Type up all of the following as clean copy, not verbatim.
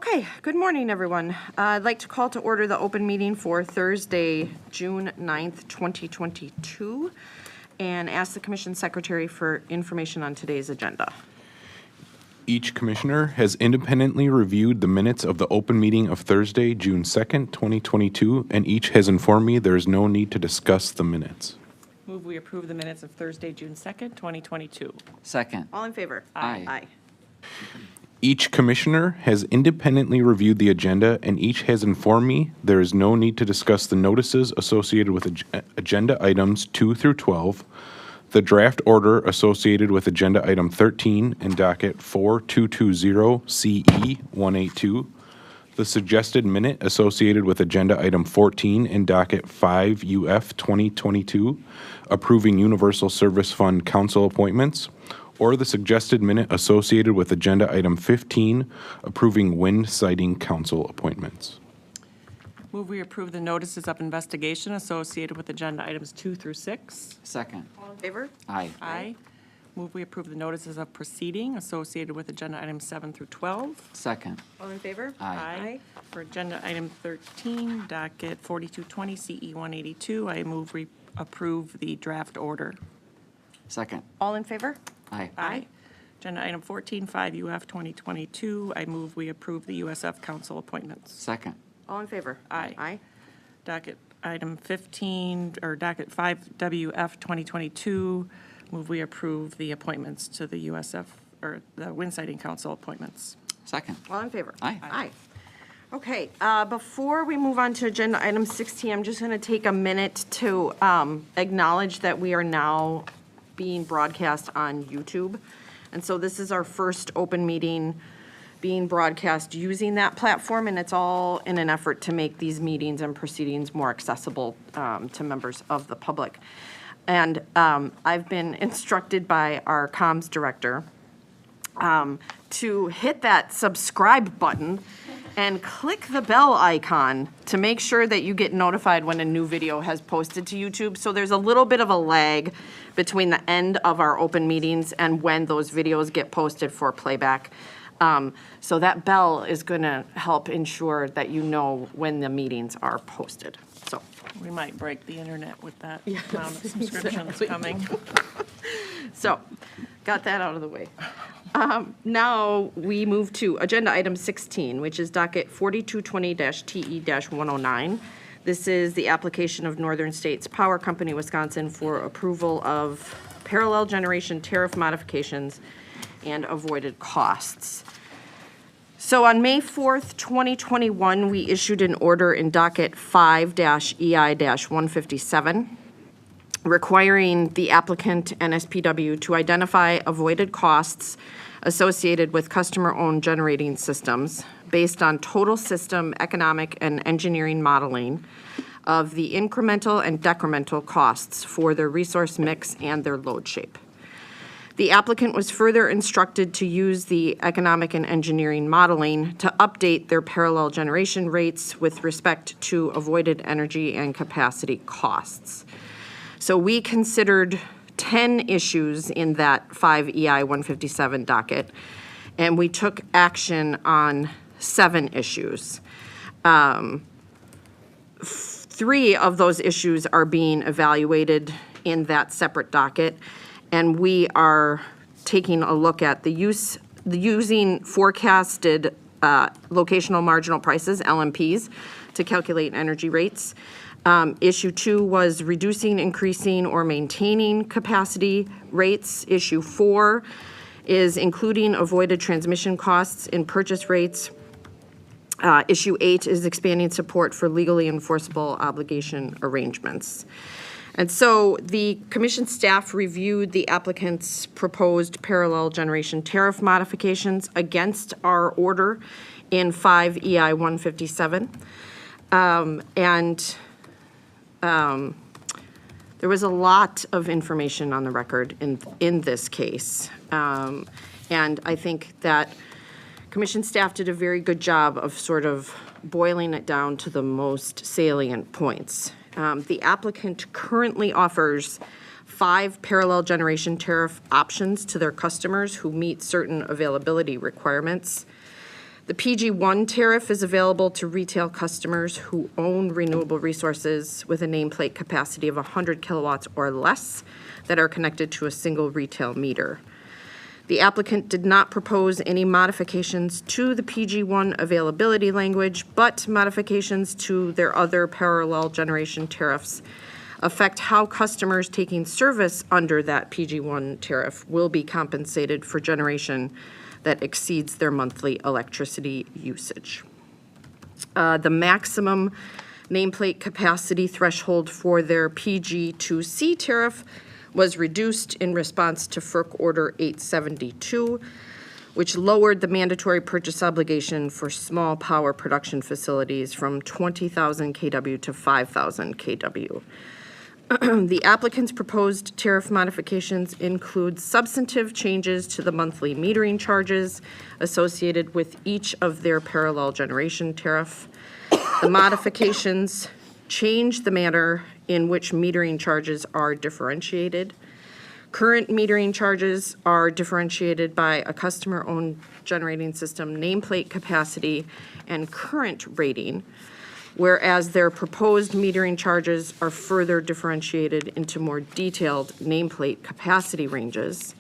Okay, good morning, everyone. I'd like to call to order the open meeting for Thursday, June 9th, 2022, and ask the Commission Secretary for information on today's agenda. Each commissioner has independently reviewed the minutes of the open meeting of Thursday, June 2nd, 2022, and each has informed me there is no need to discuss the minutes. Move we approve the minutes of Thursday, June 2nd, 2022. Second. All in favor? Aye. Aye. Each commissioner has independently reviewed the agenda, and each has informed me there is no need to discuss the notices associated with agenda items 2 through 12, the draft order associated with agenda item 13 and docket 4220 CE 182, the suggested minute associated with agenda item 14 and docket 5 UF 2022, approving Universal Service Fund council appointments, or the suggested minute associated with agenda item 15, approving wind siting council appointments. Move we approve the notices of investigation associated with agenda items 2 through 6. Second. All in favor? Aye. Aye. Move we approve the notices of proceeding associated with agenda items 7 through 12. Second. All in favor? Aye. For agenda item 13, docket 4220 CE 182, I move we approve the draft order. Second. All in favor? Aye. Aye. Agenda item 14, 5 UF 2022, I move we approve the USF council appointments. Second. All in favor? Aye. Aye. Docket item 15, or docket 5 WF 2022, move we approve the appointments to the USF, or the Wind Siting Council appointments. Second. All in favor? Aye. Aye. Okay, before we move on to agenda item 16, I'm just going to take a minute to acknowledge that we are now being broadcast on YouTube. And so this is our first open meeting being broadcast using that platform, and it's all in an effort to make these meetings and proceedings more accessible to members of the public. And I've been instructed by our comms director to hit that subscribe button and click the bell icon to make sure that you get notified when a new video has posted to YouTube. So there's a little bit of a lag between the end of our open meetings and when those videos get posted for playback. So that bell is going to help ensure that you know when the meetings are posted. So We might break the internet with that amount of subscriptions coming. So, got that out of the way. Now, we move to agenda item 16, which is docket 4220-TE-109. This is the application of Northern States Power Company, Wisconsin, for approval of parallel generation tariff modifications and avoided costs. So on May 4th, 2021, we issued an order in docket 5-EI-157 requiring the applicant and SPW to identify avoided costs associated with customer-owned generating systems based on total system economic and engineering modeling of the incremental and decremental costs for their resource mix and their load shape. The applicant was further instructed to use the economic and engineering modeling to update their parallel generation rates with respect to avoided energy and capacity costs. So we considered 10 issues in that 5EI-157 docket, and we took action on 7 issues. 3 of those issues are being evaluated in that separate docket, and we are taking a look at using forecasted locational marginal prices, LMPs, to calculate energy rates. Issue 2 was reducing, increasing, or maintaining capacity rates. Issue 4 is including avoided transmission costs in purchase rates. Issue 8 is expanding support for legally enforceable obligation arrangements. And so the commission staff reviewed the applicant's proposed parallel generation tariff modifications against our order in 5EI-157. There was a lot of information on the record in this case. And I think that commission staff did a very good job of sort of boiling it down to the most salient points. The applicant currently offers 5 parallel generation tariff options to their customers who meet certain availability requirements. The PG1 tariff is available to retail customers who own renewable resources with a nameplate capacity of 100 kilowatts or less that are connected to a single retail meter. The applicant did not propose any modifications to the PG1 availability language, but modifications to their other parallel generation tariffs affect how customers taking service under that PG1 tariff will be compensated for generation that exceeds their monthly electricity usage. The maximum nameplate capacity threshold for their PG2C tariff was reduced in response to FERC Order 872, which lowered the mandatory purchase obligation for small power production facilities from 20,000 kW to 5,000 kW. The applicant's proposed tariff modifications include substantive changes to the monthly metering charges associated with each of their parallel generation tariff. The modifications change the manner in which metering charges are differentiated. Current metering charges are differentiated by a customer-owned generating system nameplate capacity and current rating, whereas their proposed metering charges are further differentiated into more detailed nameplate capacity ranges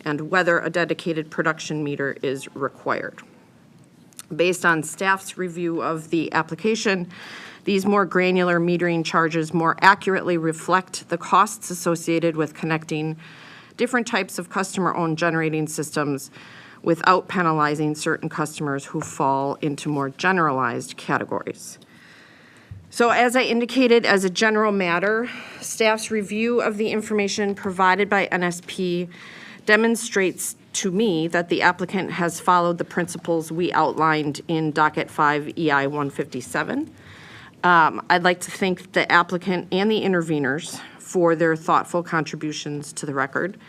and whether a dedicated production meter is required. Based on staff's review of the application, these more granular metering charges more accurately reflect the costs associated with connecting different types of customer-owned generating systems without penalizing certain customers who fall into more generalized categories. So as I indicated, as a general matter, staff's review of the information provided by NSP demonstrates to me that the applicant has followed the principles we outlined in Docket 5 EI 157. I'd like to thank the applicant and the interveners for their thoughtful contributions to the record.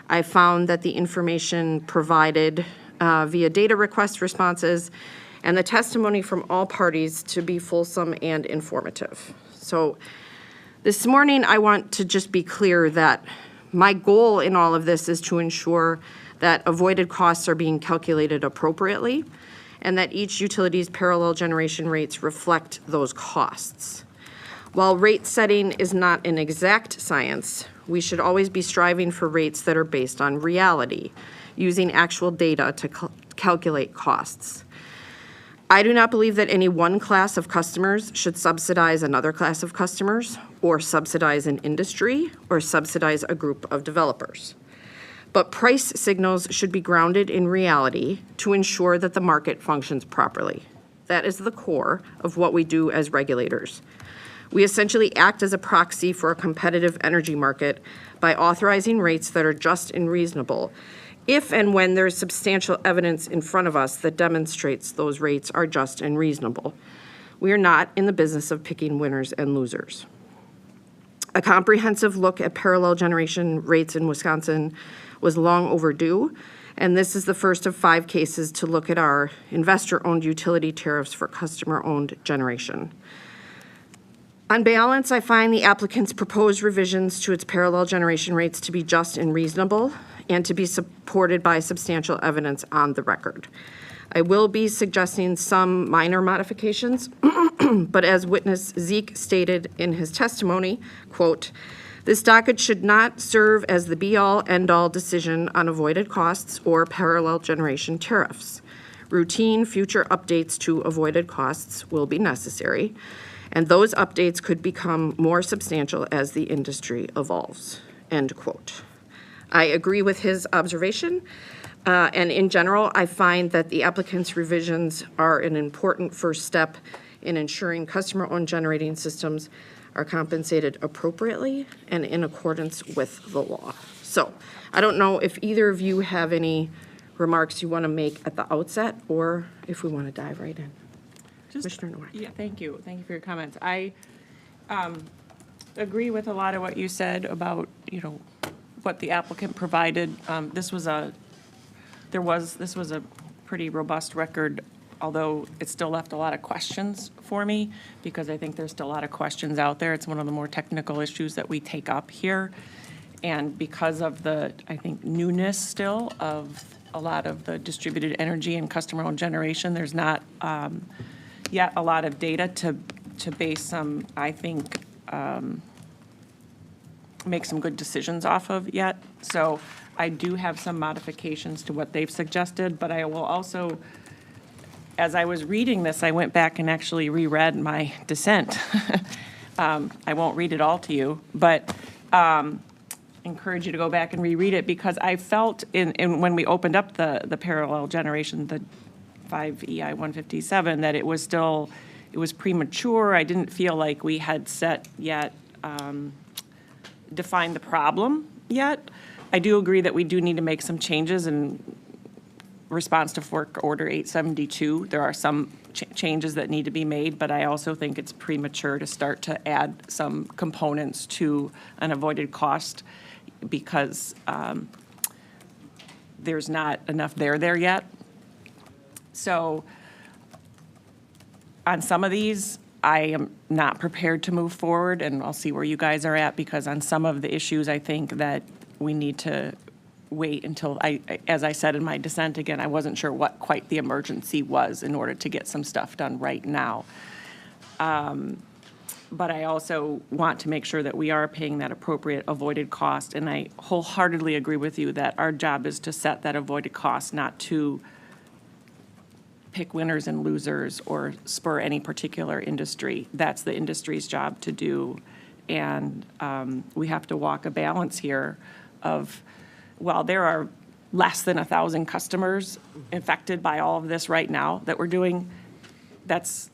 I found that the information provided via data request responses and the testimony from all parties to be fulsome and informative. So this morning, I want to just be clear that my goal in all of this is to ensure that avoided costs are being calculated appropriately and that each utility's parallel generation rates reflect those costs. While rate setting is not an exact science, we should always be striving for rates that are based on reality, using actual data to calculate costs. I do not believe that any one class of customers should subsidize another class of customers, or subsidize an industry, or subsidize a group of developers. But price signals should be grounded in reality to ensure that the market functions properly. That is the core of what we do as regulators. We essentially act as a proxy for a competitive energy market by authorizing rates that are just and reasonable, if and when there is substantial evidence in front of us that demonstrates those rates are just and reasonable. We are not in the business of picking winners and losers. A comprehensive look at parallel generation rates in Wisconsin was long overdue, and this is the first of 5 cases to look at our investor-owned utility tariffs for customer-owned generation. On balance, I find the applicant's proposed revisions to its parallel generation rates to be just and reasonable, and to be supported by substantial evidence on the record. I will be suggesting some minor modifications, but as witness Zeke stated in his testimony, quote, "This docket should not serve as the be-all, end-all decision on avoided costs or parallel generation tariffs. Routine future updates to avoided costs will be necessary, and those updates could become more substantial as the industry evolves," end quote. I agree with his observation, and in general, I find that the applicant's revisions are an important first step in ensuring customer-owned generating systems are compensated appropriately and in accordance with the law. So I don't know if either of you have any remarks you want to make at the outset, or if we want to dive right in. Commissioner Nowak. Yeah, thank you. Thank you for your comments. I agree with a lot of what you said about, what the applicant provided. This was a pretty robust record, although it still left a lot of questions for me, because I think there's still a lot of questions out there. It's one of the more technical issues that we take up here. And because of the, I think, newness still of a lot of the distributed energy and customer-owned generation. There's not yet a lot of data to base some, I think, make some good decisions off of yet. So I do have some modifications to what they've suggested, but I will also, as I was reading this, I went back and actually reread my dissent. I won't read it all to you, but encourage you to go back and reread it, because I felt when we opened up the parallel generation, the 5EI 157, that it was premature. I didn't feel like we had set yet, defined the problem yet. I do agree that we do need to make some changes in response to FERC Order 872. There are some changes that need to be made, but I also think it's premature to start to add some components to an avoided cost, because there's not enough there yet. So on some of these, I am not prepared to move forward, and I'll see where you guys are at, because on some of the issues, I think that we need to wait until, as I said in my dissent, again, I wasn't sure what quite the emergency was in order to get some stuff done right now. But I also want to make sure that we are paying that appropriate avoided cost, and I wholeheartedly agree with you that our job is to set that avoided cost, not to pick winners and losers or spur any particular industry. That's the industry's job to do. And we have to walk a balance here of, while there are less than 1,000 customers affected by all of this right now that we're doing, that's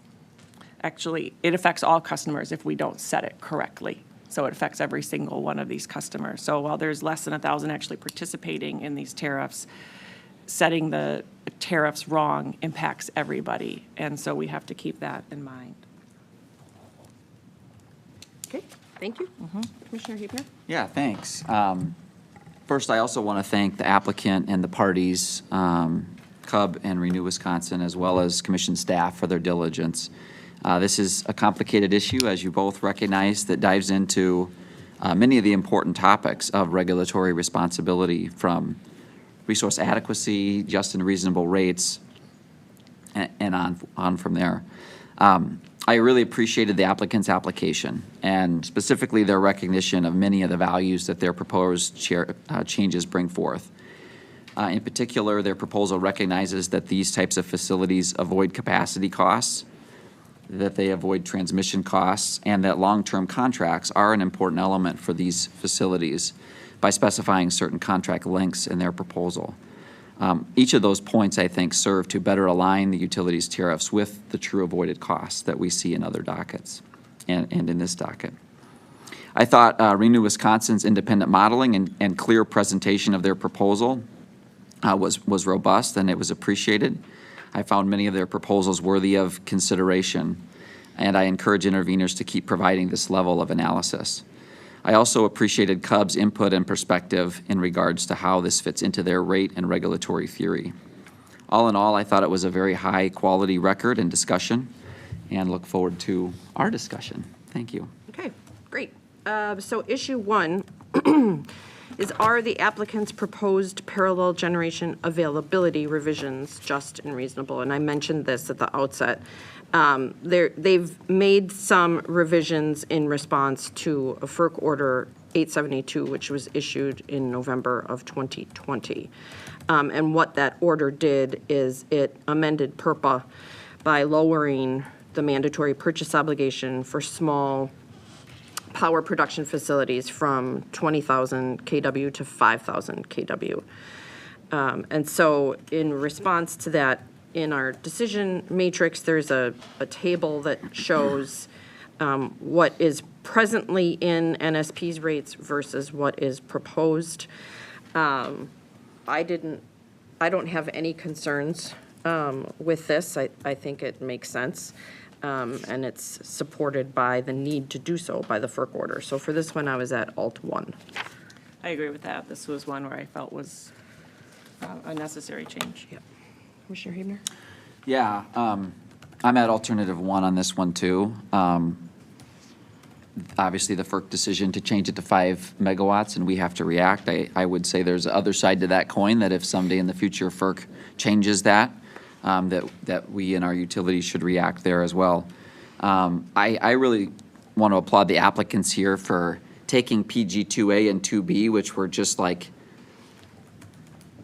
actually, it affects all customers if we don't set it correctly. So it affects every single one of these customers. So while there's less than 1,000 actually participating in these tariffs, setting the tariffs wrong impacts everybody. And so we have to keep that in mind. Okay, thank you. Commissioner Huebner? Yeah, thanks. First, I also want to thank the applicant and the parties, CUB and Renew Wisconsin, as well as commission staff for their diligence. This is a complicated issue, as you both recognize, that dives into many of the important topics of regulatory responsibility, from resource adequacy, just and reasonable rates, and on from there. I really appreciated the applicant's application, and specifically their recognition of many of the values that their proposed changes bring forth. In particular, their proposal recognizes that these types of facilities avoid capacity costs, that they avoid transmission costs, and that long-term contracts are an important element for these facilities by specifying certain contract lengths in their proposal. Each of those points, I think, serve to better align the utilities tariffs with the true avoided costs that we see in other dockets and in this docket. I thought Renew Wisconsin's independent modeling and clear presentation of their proposal was robust, and it was appreciated. I found many of their proposals worthy of consideration, and I encourage interveners to keep providing this level of analysis. I also appreciated CUB's input and perspective in regards to how this fits into their rate and regulatory theory. All in all, I thought it was a very high-quality record and discussion, and look forward to our discussion. Thank you. Okay, great. So issue 1 is, are the applicant's proposed parallel generation availability revisions just and reasonable? And I mentioned this at the outset. They've made some revisions in response to a FERC Order 872, which was issued in November of 2020. And what that order did is it amended PURPA by lowering the mandatory purchase obligation for small power production facilities from 20,000 kW to 5,000 kW. And so in response to that, in our decision matrix, there's a table that shows what is presently in NSP's rates versus what is proposed. I don't have any concerns with this. I think it makes sense. And it's supported by the need to do so by the FERC order. So for this one, I was at Alt 1. I agree with that. This was one where I felt was a necessary change. Yep. Commissioner Huebner? Yeah, I'm at alternative 1 on this one too. obviously the FERC decision to change it to 5 megawatts, and we have to react. I would say there's the other side to that coin, that if someday in the future FERC changes that, that we and our utilities should react there as well. I really want to applaud the applicants here for taking PG 2A and 2B, which were just like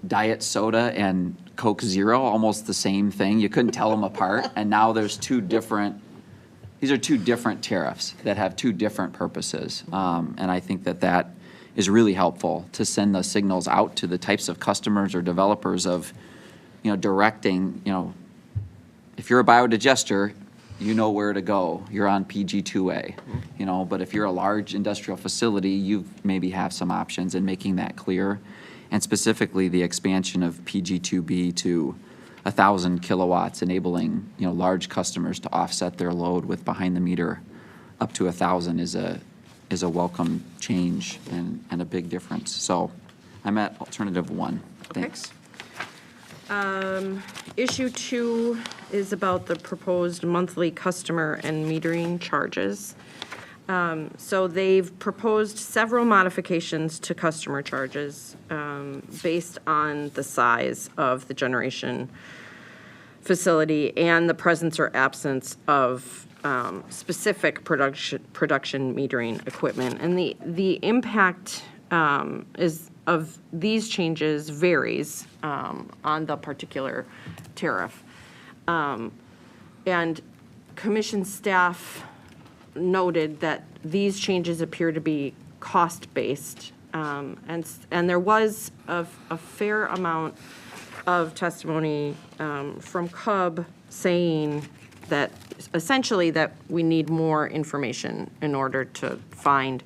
diet soda and Coke Zero, almost the same thing. You couldn't tell them apart. And now there's these are two different tariffs that have two different purposes. And I think that is really helpful to send the signals out to the types of customers or developers of, directing, if you're a biodigester, you know where to go. You're on PG 2A, but if you're a large industrial facility, you maybe have some options, in making that clear. And specifically the expansion of PG 2B to 1,000 kilowatts, enabling, large customers to offset their load with behind the meter up to 1,000 is a welcome change and a big difference. So I'm at alternative 1. Thanks. Issue 2 is about the proposed monthly customer and metering charges. So they've proposed several modifications to customer charges based on the size of the generation facility and the presence or absence of specific production metering equipment. And the impact of these changes varies on the particular tariff. And commission staff noted that these changes appear to be cost-based. And there was a fair amount of testimony from CUB saying that essentially that we need more information in order to find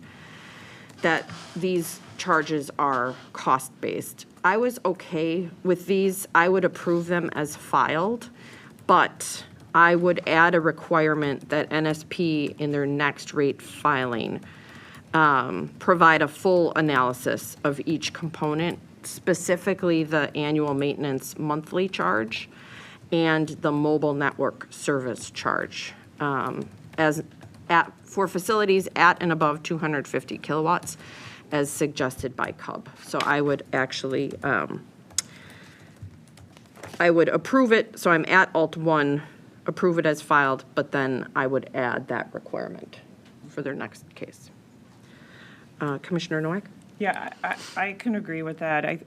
that these charges are cost-based. I was okay with these. I would approve them as filed, but I would add a requirement that NSP in their next rate filing provide a full analysis of each component, specifically the annual maintenance monthly charge and the mobile network service charge for facilities at and above 250 kilowatts as suggested by CUB. So I would actually, I would approve it, so I'm at Alt 1, approve it as filed, but then I would add that requirement for their next case. Commissioner Nowak? Yeah, I can agree with that.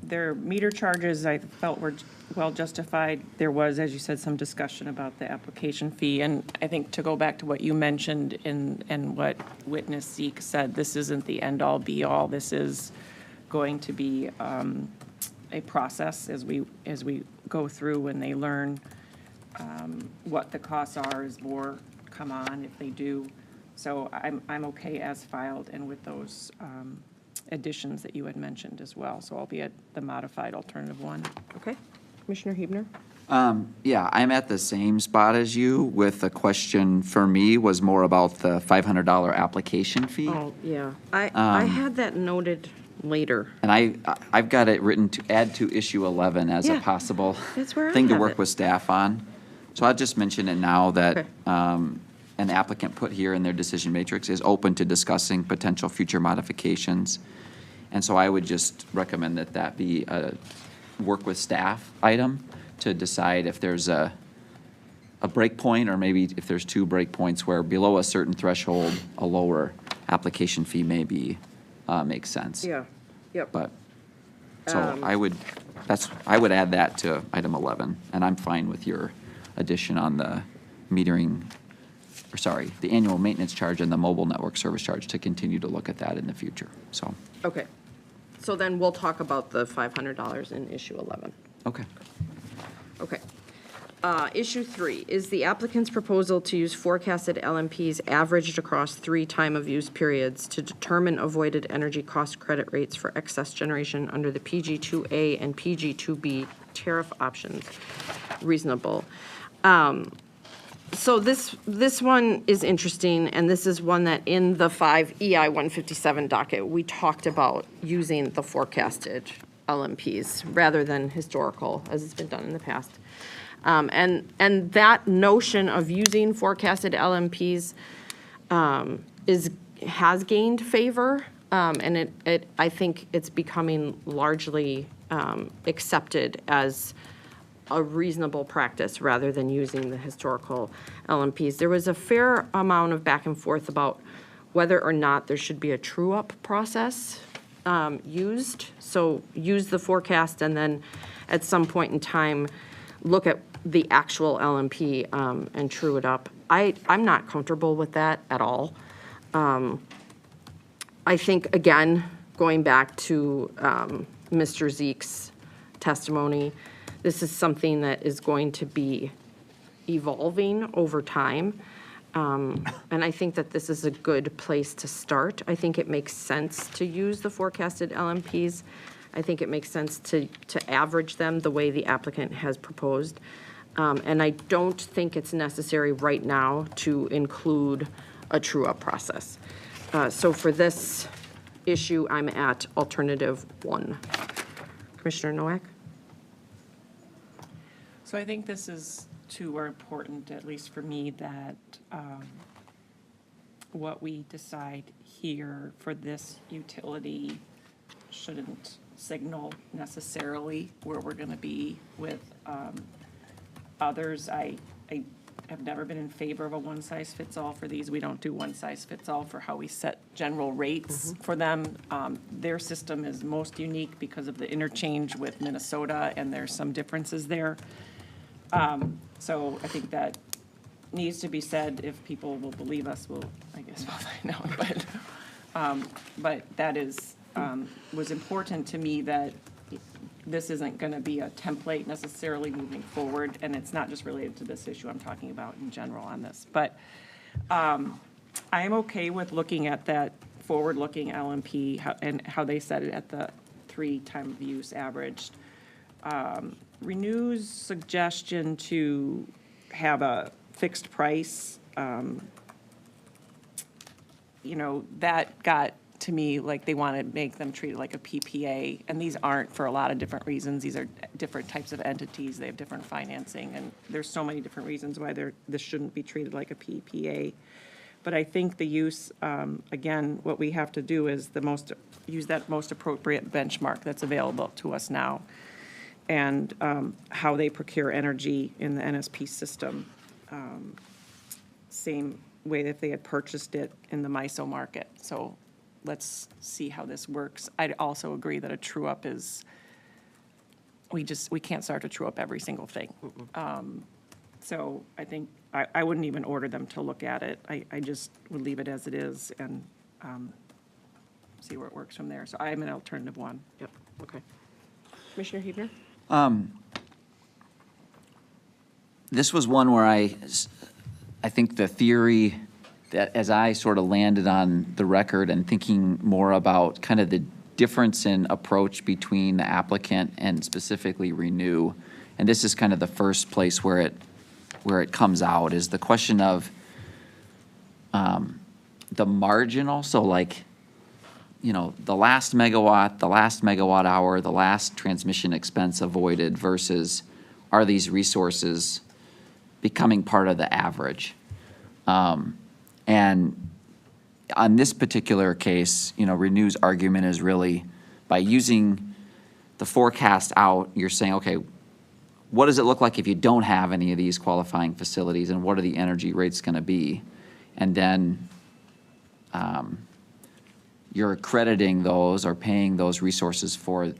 Their meter charges I felt were well justified. There was, as you said, some discussion about the application fee. And I think to go back to what you mentioned and what witness Zeke said, this isn't the end-all be-all. This is going to be a process as we go through when they learn what the costs are as more come on, if they do. So I'm okay as filed and with those additions that you had mentioned as well. So I'll be at the modified alternative 1. Okay. Commissioner Huebner? Yeah, I'm at the same spot as you, with the question for me was more about the $500 application fee. Oh, yeah. I had that noted later. And I've got it written to add to issue 11 as a Yeah, possible that's where I thing to have work it. with staff on. So I'll just mention it now that Okay. an applicant put here in their decision matrix is open to discussing potential future modifications. And so I would just recommend that be a work with staff item to decide if there's a break point, or maybe if there's 2 break points where below a certain threshold, a lower application fee may be, makes sense. Yeah, yep. But, so I would add that to item 11, and I'm fine with your addition on the metering, the annual maintenance charge and the mobile network service charge to continue to look at that in the future, so. Okay. So then we'll talk about the $500 in issue 11. Okay. Okay. Issue 3 is the applicant's proposal to use forecasted LMPs averaged across 3 time-of-use periods to determine avoided energy cost credit rates for excess generation under the PG2A and PG2B tariff options reasonable. So this one is interesting, and this is one that in the 5 EI 157 docket, we talked about using the forecasted LMPs rather than historical, as it's been done in the past. And that notion of using forecasted LMPs has gained favor, and I think it's becoming largely accepted as a reasonable practice rather than using the historical LMPs. There was a fair amount of back and forth about whether or not there should be a true-up process used. So use the forecast and then at some point in time, look at the actual LMP and true it up. I'm not comfortable with that at all. I think, again, going back to Mr. Zeke's testimony, this is something that is going to be evolving over time. And I think that this is a good place to start. I think it makes sense to use the forecasted LMPs. I think it makes sense to average them the way the applicant has proposed. And I don't think it's necessary right now to include a true-up process. So for this issue, I'm at alternative 1. Commissioner Nowak? So I think this is too important, at least for me, that what we decide here for this utility shouldn't signal necessarily where we're going to be with others. I have never been in favor of a one-size-fits-all for these. We don't do one-size-fits-all for how we set general rates for them. Their system is most unique because of the interchange with Minnesota, and there's some differences there. So I think that needs to be said. If people will believe us, I guess we'll find out. But that is, was important to me, that this isn't going to be a template necessarily moving forward, and it's not just related to this issue. I'm talking about in general on this. But I'm okay with looking at that forward-looking LMP and how they set it at the 3 time of use averaged. Renew's suggestion to have a fixed price, that got to me like they want to make them treated like a PPA, and these aren't, for a lot of different reasons. These are different types of entities. They have different financing, and there's so many different reasons why this shouldn't be treated like a PPA. But I think the use, again, what we have to do is use that most appropriate benchmark that's available to us now, and how they procure energy in the NSP system. Same way that they had purchased it in the MISO market. So let's see how this works. I also agree that a true-up is, we can't start to true-up every single thing. So I think I wouldn't even order them to look at it. I just would leave it as it is and see where it works from there. So I'm an alternative 1. Yep, okay. Commissioner Huebner? This was one where I think the theory that, as I sort of landed on the record and thinking more about kind of the difference in approach between the applicant and specifically Renew, and this is kind of the first place where it comes out, is the question of the marginal. So like, the last megawatt hour, the last transmission expense avoided versus are these resources becoming part of the average? And on this particular case, Renew's argument is really by using the forecast out, you're saying, okay, what does it look like if you don't have any of these qualifying facilities, and what are the energy rates going to be? And then you're crediting those or paying those resources for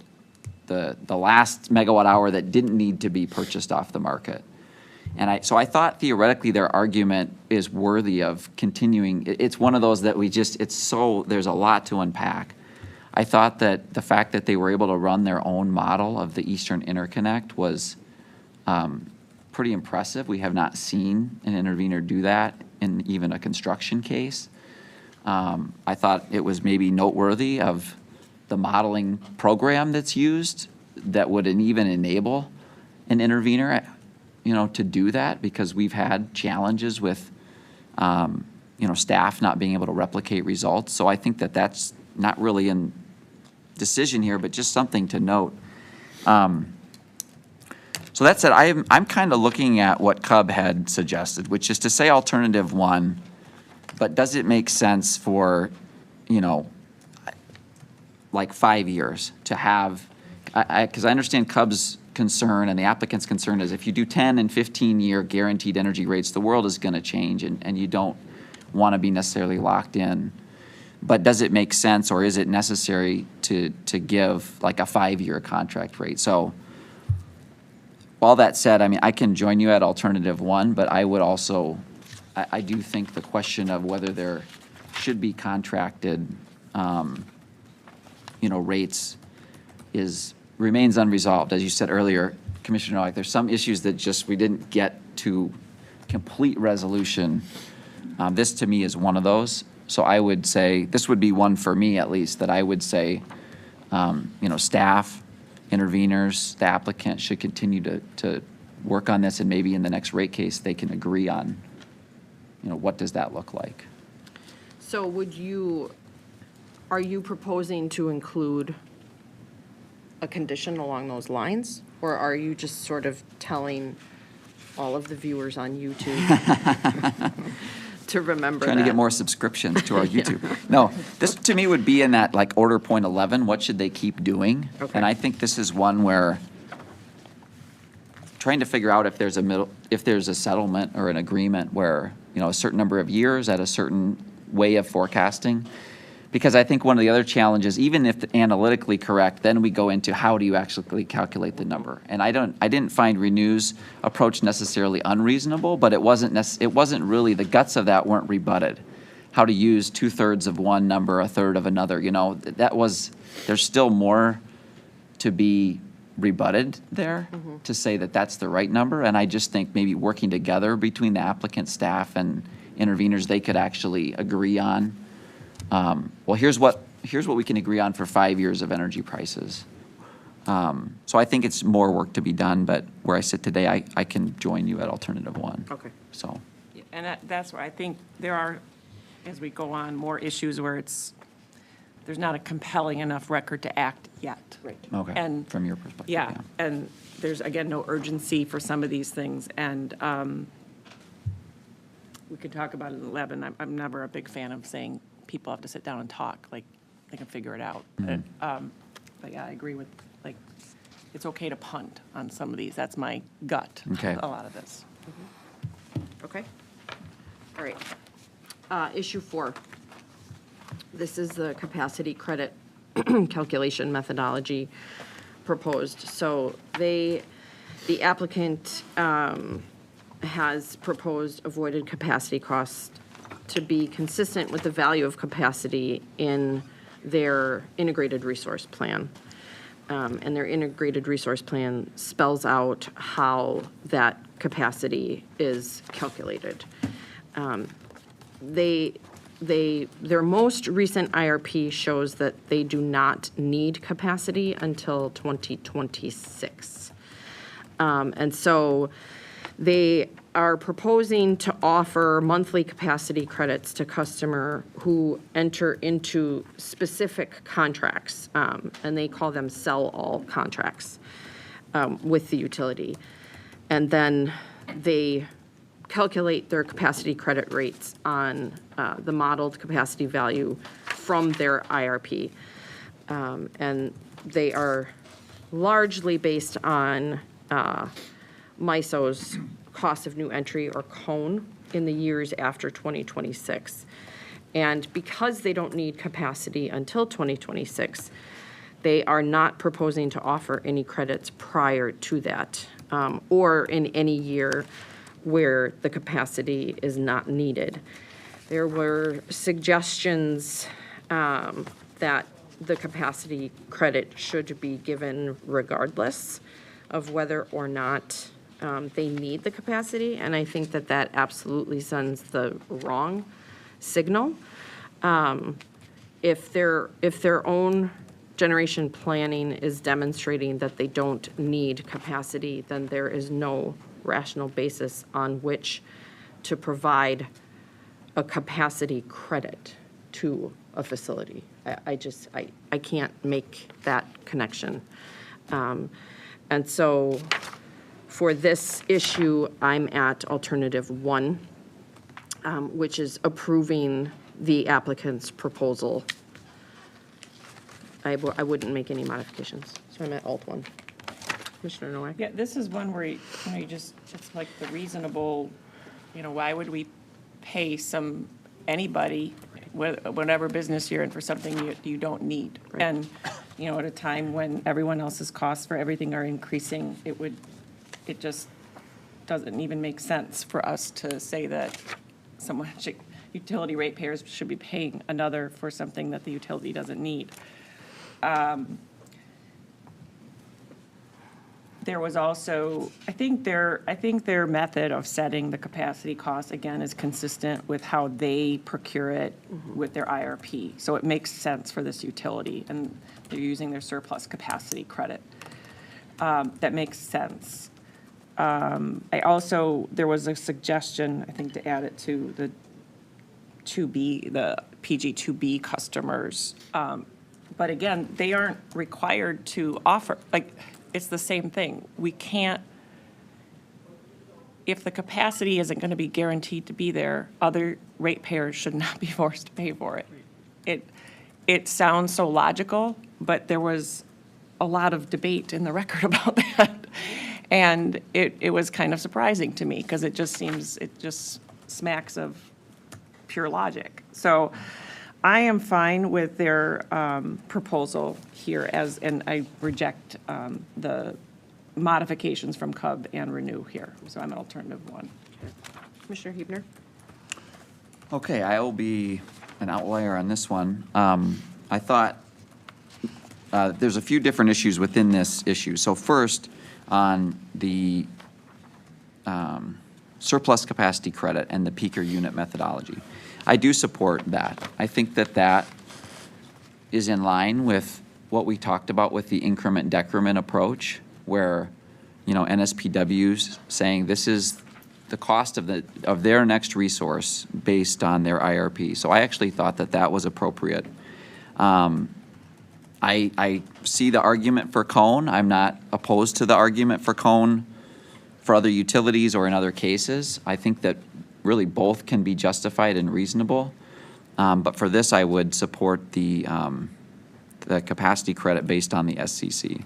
the last megawatt hour that didn't need to be purchased off the market. And so I thought theoretically their argument is worthy of continuing. It's one of those that there's a lot to unpack. I thought that the fact that they were able to run their own model of the Eastern Interconnect was pretty impressive. We have not seen an intervener do that in even a construction case. I thought it was maybe noteworthy of the modeling program that's used that would even enable an intervener to do that, because we've had challenges with, staff not being able to replicate results. So I think that that's not really in decision here, but just something to note. So that said, I'm kind of looking at what Cub had suggested, which is to say alternative 1, but does it make sense for, like 5 years to have, because I understand Cub's concern and the applicant's concern is if you do 10 and 15-year guaranteed energy rates, the world is going to change and you don't want to be necessarily locked in. But does it make sense or is it necessary to give like a 5-year contract rate? So all that said, I mean, I can join you at alternative 1, but I would also, I do think the question of whether there should be contracted, rates remains unresolved. As you said earlier, Commissioner Noack, there's some issues that just we didn't get to complete resolution. This to me is one of those. So I would say, this would be one for me at least, that I would say, staff, interveners, the applicant should continue to work on this and maybe in the next rate case, they can agree on, what does that look like? So are you proposing to include a condition along those lines? Or are you just sort of telling all of the viewers on YouTube to remember Trying to get more subscriptions to our YouTube. No, this to me would be in that like order point 11, what should they keep doing? Okay. And I think this is one where trying to figure out if there's a settlement or an agreement where, a certain number of years at a certain way of forecasting. Because I think one of the other challenges, even if analytically correct, then we go into how do you actually calculate the number? And I didn't find Renew's approach necessarily unreasonable, but it wasn't really, the guts of that weren't rebutted. How to use 2/3 of one number, 1/3 of another, there's still more to be rebutted there to say that that's the right number. And I just think maybe working together between the applicant, staff, and interveners, they could actually agree on, well, here's what we can agree on for 5 years of energy prices. So I think it's more work to be done, but where I sit today, I can join you at alternative 1. Okay. So, And that's where I think there are, as we go on, more issues where there's not a compelling enough record to act yet. Right. okay, And- from your perspective. Yeah, and there's, again, no urgency for some of these things, and we could talk about it in 11. I'm never a big fan of saying people have to sit down and talk, like, they can figure it out. But yeah, I agree with, like, it's okay to punt on some of these. That's my gut, Okay. a lot of this. Okay. All right. Issue 4. This is the capacity credit calculation methodology proposed. So the applicant has proposed avoided capacity costs to be consistent with the value of capacity in their integrated resource plan. And their integrated resource plan spells out how that capacity is calculated. Their most recent IRP shows that they do not need capacity until 2026. And so they are proposing to offer monthly capacity credits to customer who enter into specific contracts, and they call them sell-all contracts with the utility. And then they calculate their capacity credit rates on the modeled capacity value from their IRP. And they are largely based on MISO's cost of new entry, or CONE, in the years after 2026. And because they don't need capacity until 2026, they are not proposing to offer any credits prior to that, or in any year where the capacity is not needed. There were suggestions that the capacity credit should be given regardless of whether or not they need the capacity, and I think that that absolutely sends the wrong signal. If their own generation planning is demonstrating that they don't need capacity, then there is no rational basis on which to provide a capacity credit to a facility. I can't make that connection. And so for this issue, I'm at alternative 1. which is approving the applicant's proposal. I wouldn't make any modifications, so I'm at Alt 1. Commissioner Nowak? Yeah, this is one where, you just, it's like the reasonable, why would we pay anybody, whatever business you're in, for something you don't need? Right. And, at a time when everyone else's costs for everything are increasing, it just doesn't even make sense for us to say that utility ratepayers should be paying another for something that the utility doesn't need. There was also, I think their method of setting the capacity cost, again, is consistent with how they procure it with their IRP. So it makes sense for this utility, and they're using their surplus capacity credit. That makes sense. There was a suggestion, I think, to add it to the PG 2B customers. But again, they aren't required to offer, it's the same thing. We can't, if the capacity isn't going to be guaranteed to be there, other ratepayers should not be forced to pay for it. It sounds so logical, but there was a lot of debate in the record about that. And it was kind of surprising to me, because it just smacks of pure logic. So I am fine with their proposal here, and I reject the modifications from CUB and Renew here. So I'm at alternative 1. Commissioner Huebner? Okay, I will be an outlier on this one. I thought there's a few different issues within this issue. So first, on the surplus capacity credit and the peaker unit methodology, I do support that. I think that is in line with what we talked about with the increment decrement approach, where, NSPW's saying this is the cost of their next resource based on their IRP. So I actually thought that was appropriate. I see the argument for cone. I'm not opposed to the argument for cone for other utilities or in other cases. I think that really both can be justified and reasonable. But for this, I would support the capacity credit based on the SCC.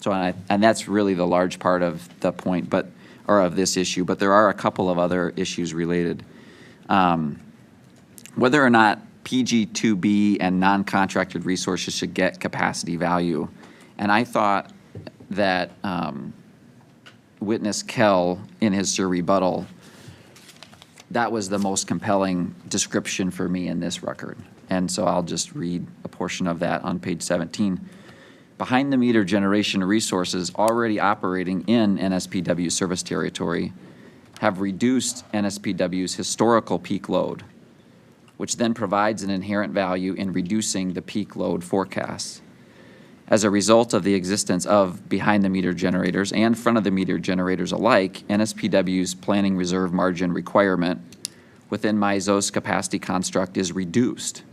So, and that's really the large part of the point, or of this issue. But there are a couple of other issues related. Whether or not PG2B and non-contracted resources should get capacity value. And I thought that witness Kell, in his rebuttal, that was the most compelling description for me in this record. And so I'll just read a portion of that on page 17. Behind the meter generation resources already operating in NSPW service territory have reduced NSPW's historical peak load, which then provides an inherent value in reducing the peak load forecasts. As a result of the existence of behind-the-meter generators and front-of-the-meter generators alike, NSPW's planning reserve margin requirement within MISO's capacity construct is reduced,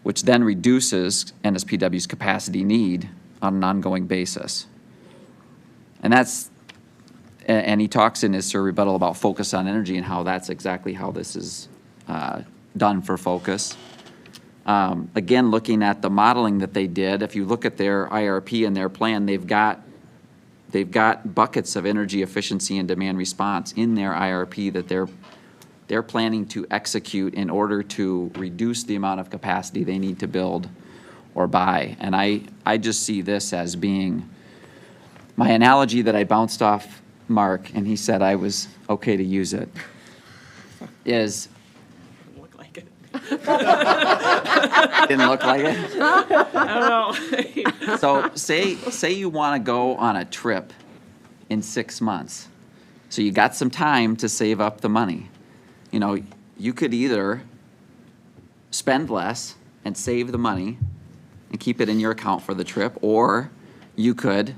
which then reduces NSPW's capacity need on an ongoing basis. And he talks in his rebuttal about focus on energy and how that's exactly how this is done for focus. Again, looking at the modeling that they did, if you look at their IRP and their plan, they've got buckets of energy efficiency and demand response in their IRP that they're planning to execute in order to reduce the amount of capacity they need to build or buy. And I just see this as being my analogy that I bounced off Mark, and he said I was okay to use it, is Look like it. didn't look like it. I don't know. So say you want to go on a trip in 6 months. So you got some time to save up the money. You could either spend less and save the money and keep it in your account for the trip, or you could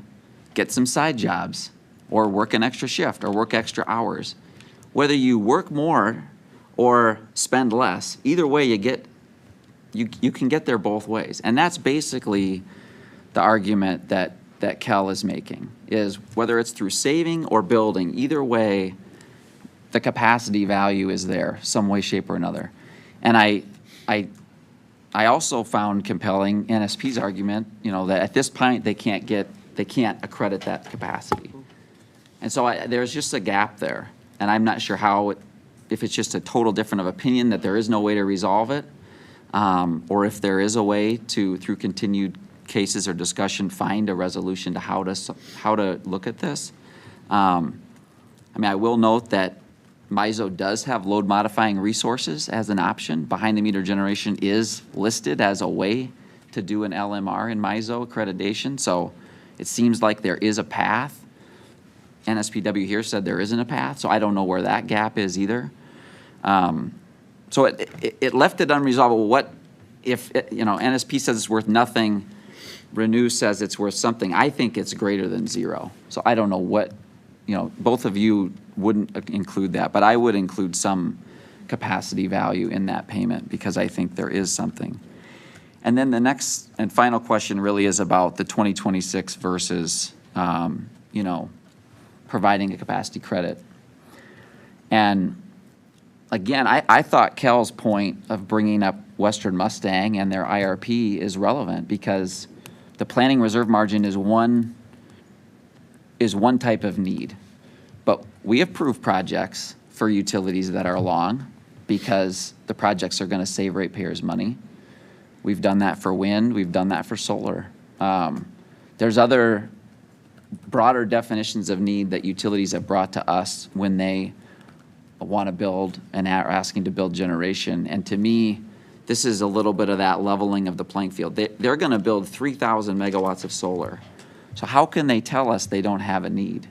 get some side jobs or work an extra shift or work extra hours. Whether you work more or spend less, either way you can get there both ways. And that's basically the argument that Kell is making, is whether it's through saving or building, either way, the capacity value is there, some way, shape, or another. And I also found compelling NSP's argument, you know, that at this point, they can't accredit that capacity. And so there's just a gap there. And I'm not sure if it's just a total different of opinion that there is no way to resolve it, or if there is a way to, through continued cases or discussion, find a resolution to how to look at this. I mean, I will note that MISO does have load modifying resources as an option. Behind the meter generation is listed as a way to do an LMR in MISO accreditation. So it seems like there is a path. NSPW here said there isn't a path, so I don't know where that gap is either. So it left it unresolvable. What if, you know, NSP says it's worth nothing, Renew says it's worth something. I think it's greater than zero. So I don't know what, you know, both of you wouldn't include that, but I would include some capacity value in that payment because I think there is something. And then the next and final question really is about the 2026 versus, you know, providing a capacity credit. And again, I thought Kel's point of bringing up Western Mustang and their IRP is relevant because the planning reserve margin is one type of need. But we approve projects for utilities that are long because the projects are going to save ratepayers money. We've done that for wind. We've done that for solar. There's other broader definitions of need that utilities have brought to us when they want to build and are asking to build generation. And to me, this is a little bit of that leveling of the playing field. They're going to build 3,000 megawatts of solar. So how can they tell us they don't have a need?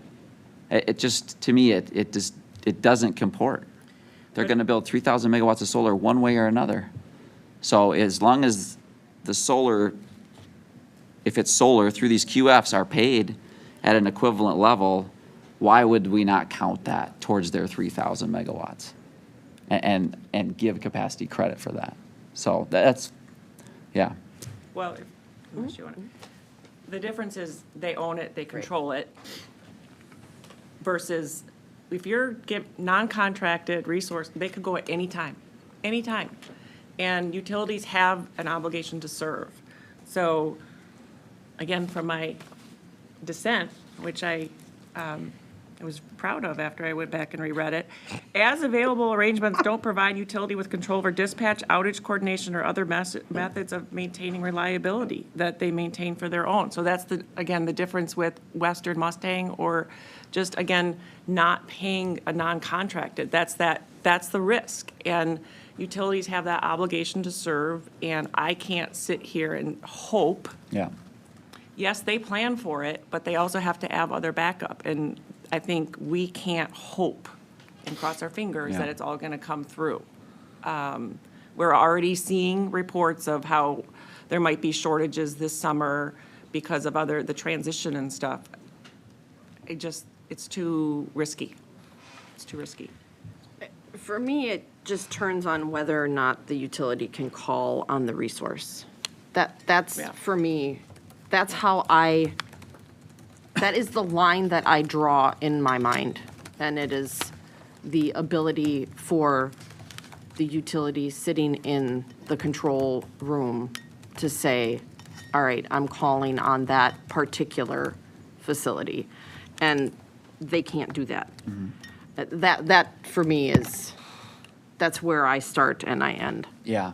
It just, to me, it doesn't comport. They're going to build 3,000 megawatts of solar one way or another. So as long as the solar, if it's solar through these QFs are paid at an equivalent level, why would we not count that towards their 3,000 megawatts and give capacity credit for that? So that's, yeah. Well, unless you want to. The difference is they own it, they control it, versus if you're non-contracted resource, they could go at any time. And utilities have an obligation to serve. So, again, from my dissent, which I was proud of after I went back and reread it, as available arrangements don't provide utility with control over dispatch, outage coordination, or other methods of maintaining reliability that they maintain for their own. So that's, again, the difference with Western Mustang or just, again, not paying a non-contracted. That's the risk. And utilities have that obligation to serve, and I can't sit here and hope. Yeah. Yes, they plan for it, but they also have to have other backup. And I think we can't hope and cross our fingers that it's all going to come through. We're already seeing reports of how there might be shortages this summer because of the transition and stuff. It's too risky. It's too risky. For me, it just turns on whether or not the utility can call on the resource. That's for me, that's how that is the line that I draw in my mind. And it is the ability for the utility sitting in the control room to say, all right, I'm calling on that particular facility. And they can't do that. Mm-hmm. That for me that's where I start and I end. Yeah.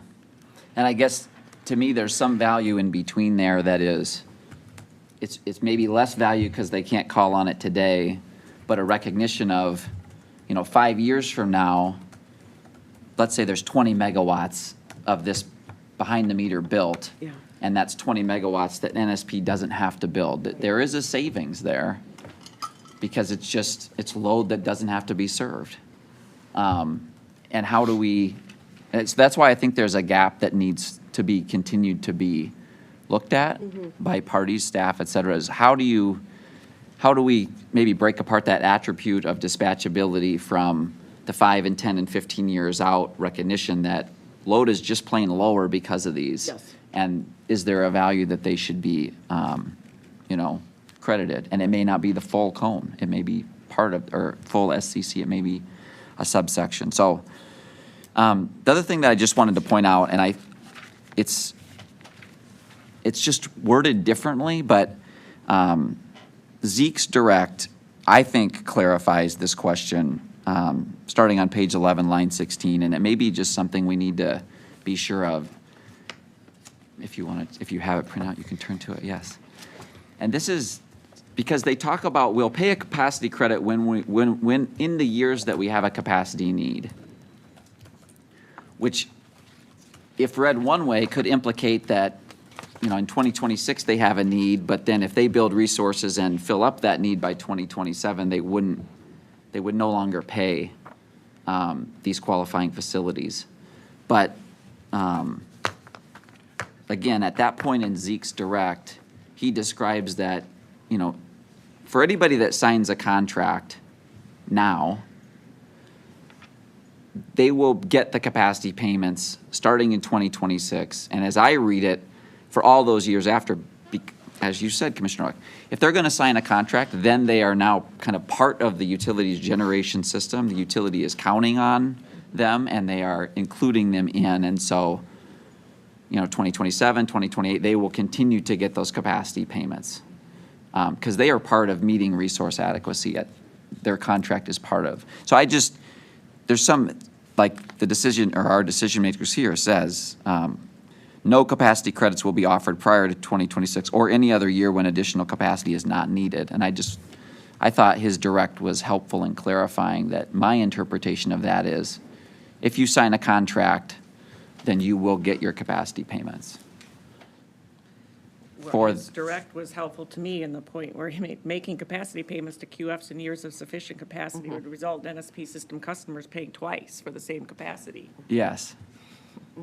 And I guess, to me, there's some value in between there that is, it's maybe less value because they can't call on it today, but a recognition of, 5 years from now, let's say there's 20 megawatts of this behind the meter built, and that's 20 megawatts that NSP doesn't have to build. There is a savings there because it's load that doesn't have to be served. And how do we, that's why I think there's a gap that needs to be continued to be looked at by parties, staff, et cetera, is how do we maybe break apart that attribute of dispatchability from the 5 and 10 and 15 years out recognition that load is just plain lower because of these? Yes. And is there a value that they should be, credited? And it may not be the full cone. It may be part of, or full SCC. It may be a subsection. So the other thing that I just wanted to point out, and it's just worded differently, but Zeke's direct, I think, clarifies this question, starting on page 11, line 16, and it may be just something we need to be sure of. If you want to, if you have it printed out, you can turn to it, yes. And this is because they talk about we'll pay a capacity credit when in the years that we have a capacity need, which, if read one way, could implicate that, you know, in 2026 they have a need, but then if they build resources and fill up that need by 2027, they would no longer pay these qualifying facilities. But again, at that point in Zeke's direct, he describes that, you know, for anybody that signs a contract now, they will get the capacity payments starting in 2026. And as I read it, for all those years after, as you said, Commissioner Rock, if they're going to sign a contract, then they are now kind of part of the utility's generation system. The utility is counting on them, and they are including them in. And so, you know, 2027, 2028, they will continue to get those capacity payments because they are part of meeting resource adequacy. Their contract is part of. So there's some, like the decision, or our decision makers here says, no capacity credits will be offered prior to 2026 or any other year when additional capacity is not needed. And I thought his direct was helpful in clarifying that my interpretation of that is, if you sign a contract, then you will get your capacity payments. Well, his direct was helpful to me in the point where he making capacity payments to QFs in years of sufficient capacity would result in NSP system customers paying twice for the same capacity. Yes.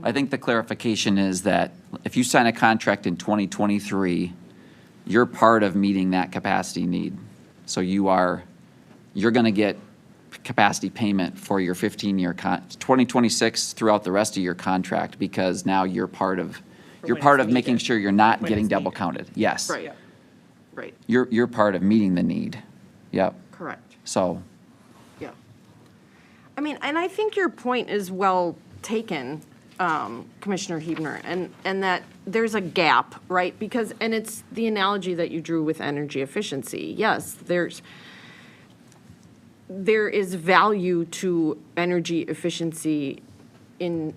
I think the clarification is that if you sign a contract in 2023, you're part of meeting that capacity need. So you're going to get capacity payment for your 15-year 2026 throughout the rest of your contract, because now you're part of making sure you're not getting double counted. Yes. Right, right. You're part of meeting the need. Yep. Correct. So. Yeah. I mean, and I think your point is well taken, Commissioner Huebner, and that there's a gap, right? Because, and it's the analogy that you drew with energy efficiency. Yes, there is value to energy efficiency in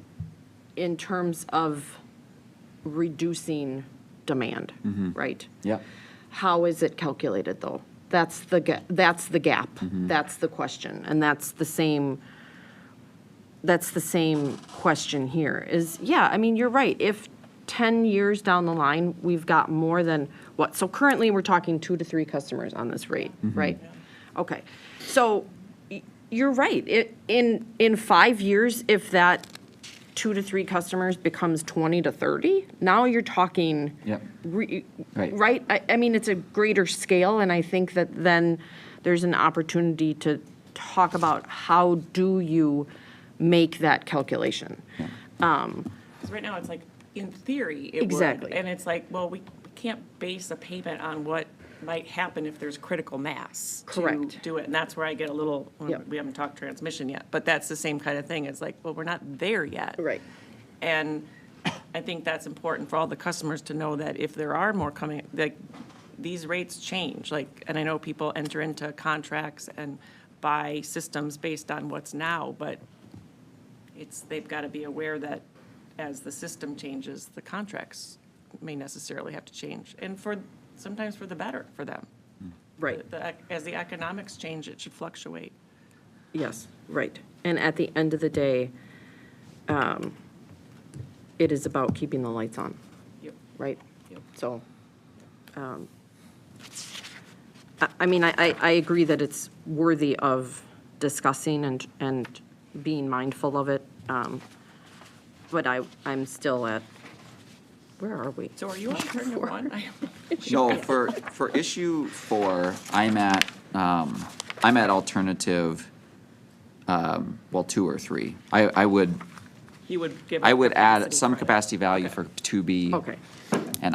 terms of reducing demand, right? Yeah. How is it calculated, though? That's the gap. That's the question, and that's the same question here. I mean, you're right. If 10 years down the line, we've got more than what? So currently, we're talking 2 to 3 customers on this rate, right? Okay. So you're right. In 5 years, if that 2 to 3 customers becomes 20 to 30, now you're talking, Yep. Right? I mean, it's a greater scale, and I think that then there's an opportunity to talk about how do you make that calculation. Yeah. Because right now, it's like, in theory, it Exactly. would. And it's like, well, we can't base a payment on what might happen if there's critical mass to Correct. do it. And that's where I get a little, Yep. we haven't talked transmission yet, but that's the same kind of thing. It's like, well, we're not there yet. Right. And I think that's important for all the customers to know that if there are more coming, like, these rates change, like, and I know people enter into contracts and buy systems based on what's now, but they've got to be aware that as the system changes, the contracts may necessarily have to change, and sometimes for the better for them. Right. As the economics change, it should fluctuate. Yes, right. And at the end of the day, it is about keeping the lights on, Yep. right? Yep. So, I mean, I agree that it's worthy of discussing and being mindful of it, but I'm still at, where are we? So are you on turn number 1? No, for issue 4, I'm at alternative, 2 or 3. I would You would give. I would add capacity some credit. capacity value Okay. for 2B. Okay, And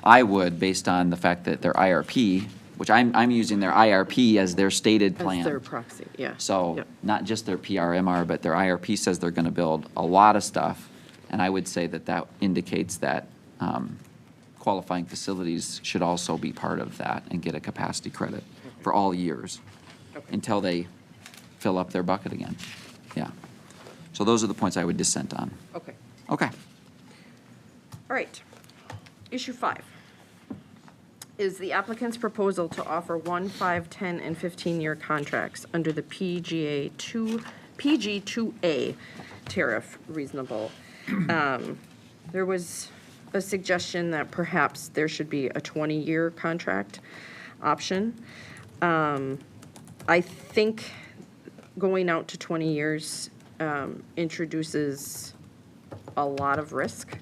I would, based on the fact that their IRP which I'm using their IRP as their stated As plan. their proxy, yeah. So Yep. not just their PRMR, but their IRP says they're going to build a lot of stuff. And I would say that that indicates that qualifying facilities should also be part of that and get a capacity credit for all years until they fill up their bucket again. Yeah. So those are the points I would dissent on. Okay. Okay. All right. Issue 5 is the applicant's proposal to offer 1, 5, 10, and 15-year contracts under the PG2A tariff reasonable. There was a suggestion that perhaps there should be a 20-year contract option. I think going out to 20 years introduces a lot of risk.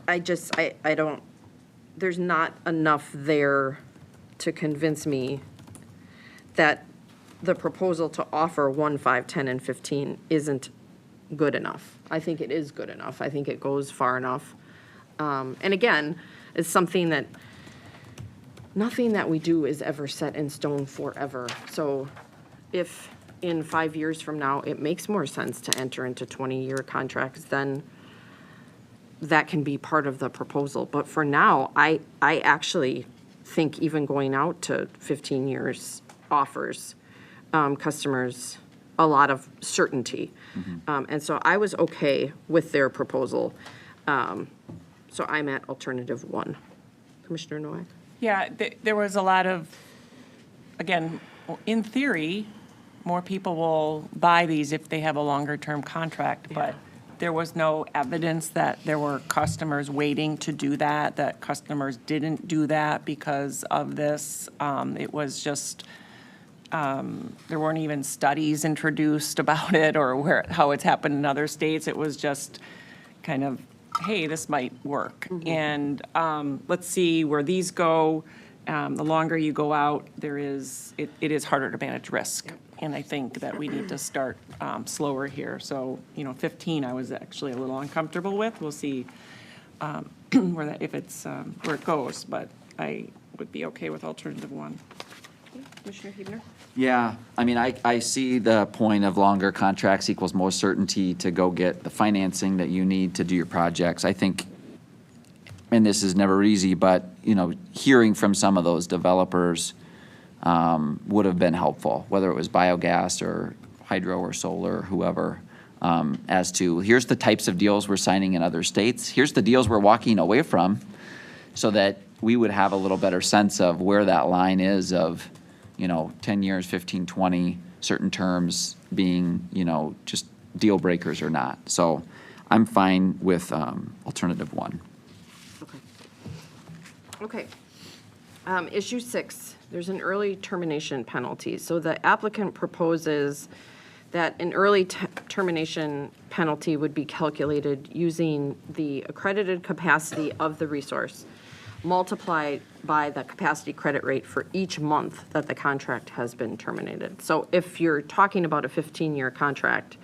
I don't, there's not enough there to convince me that the proposal to offer 1, 5, 10, and 15 isn't good enough. I think it is good enough. I think it goes far enough. And again, it's something that, nothing that we do is ever set in stone forever. So if in 5 years from now, it makes more sense to enter into 20-year contracts, then that can be part of the proposal. But for now, I actually think even going out to 15 years offers customers a lot of certainty. And so I was okay with their proposal. So I'm at alternative 1. Commissioner Nowak? Yeah, there was a lot of, again, in theory, more people will buy these if they have a longer-term contract, but there was no evidence that there were customers waiting to do that, that customers didn't do that because of this. It was just, there weren't even studies introduced about it or how it's happened in other states. It was just kind of, hey, this might work. And let's see where these go. The longer you go out, it is harder to manage risk. And I think that we need to start slower here. So, 15, I was actually a little uncomfortable with. We'll see where it goes, but I would be okay with alternative 1. Commissioner Huebner? Yeah, I mean, I see the point of longer contracts equals more certainty to go get the financing that you need to do your projects. I think, and this is never easy, but, hearing from some of those developers would have been helpful, whether it was biogas or hydro or solar or whoever, as to here's the types of deals we're signing in other states, here's the deals we're walking away from, so that we would have a little better sense of where that line is of, 10 years, 15, 20, certain terms being, just deal breakers or not. So I'm fine with alternative 1. Okay. Issue 6, there's an early termination penalty. So the applicant proposes that an early termination penalty would be calculated using the accredited capacity of the resource multiplied by the capacity credit rate for each month that the contract has been terminated. So if you're talking about a 15-year contract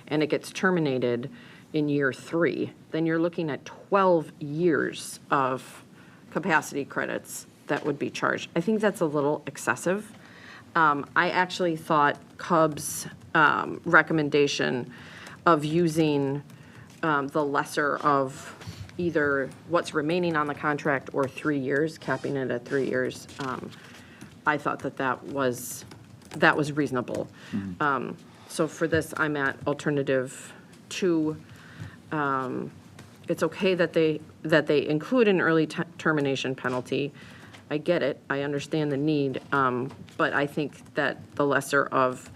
and it gets terminated in year 3, then you're looking at 12 years of capacity credits that would be charged. I think that's a little excessive. I actually thought Cub's recommendation of using the lesser of either what's remaining on the contract or 3 years, capping it at 3 years, I thought that was reasonable. So for this, I'm at alternative 2. It's okay that they include an early termination penalty. I get it. I understand the need. But I think that the lesser of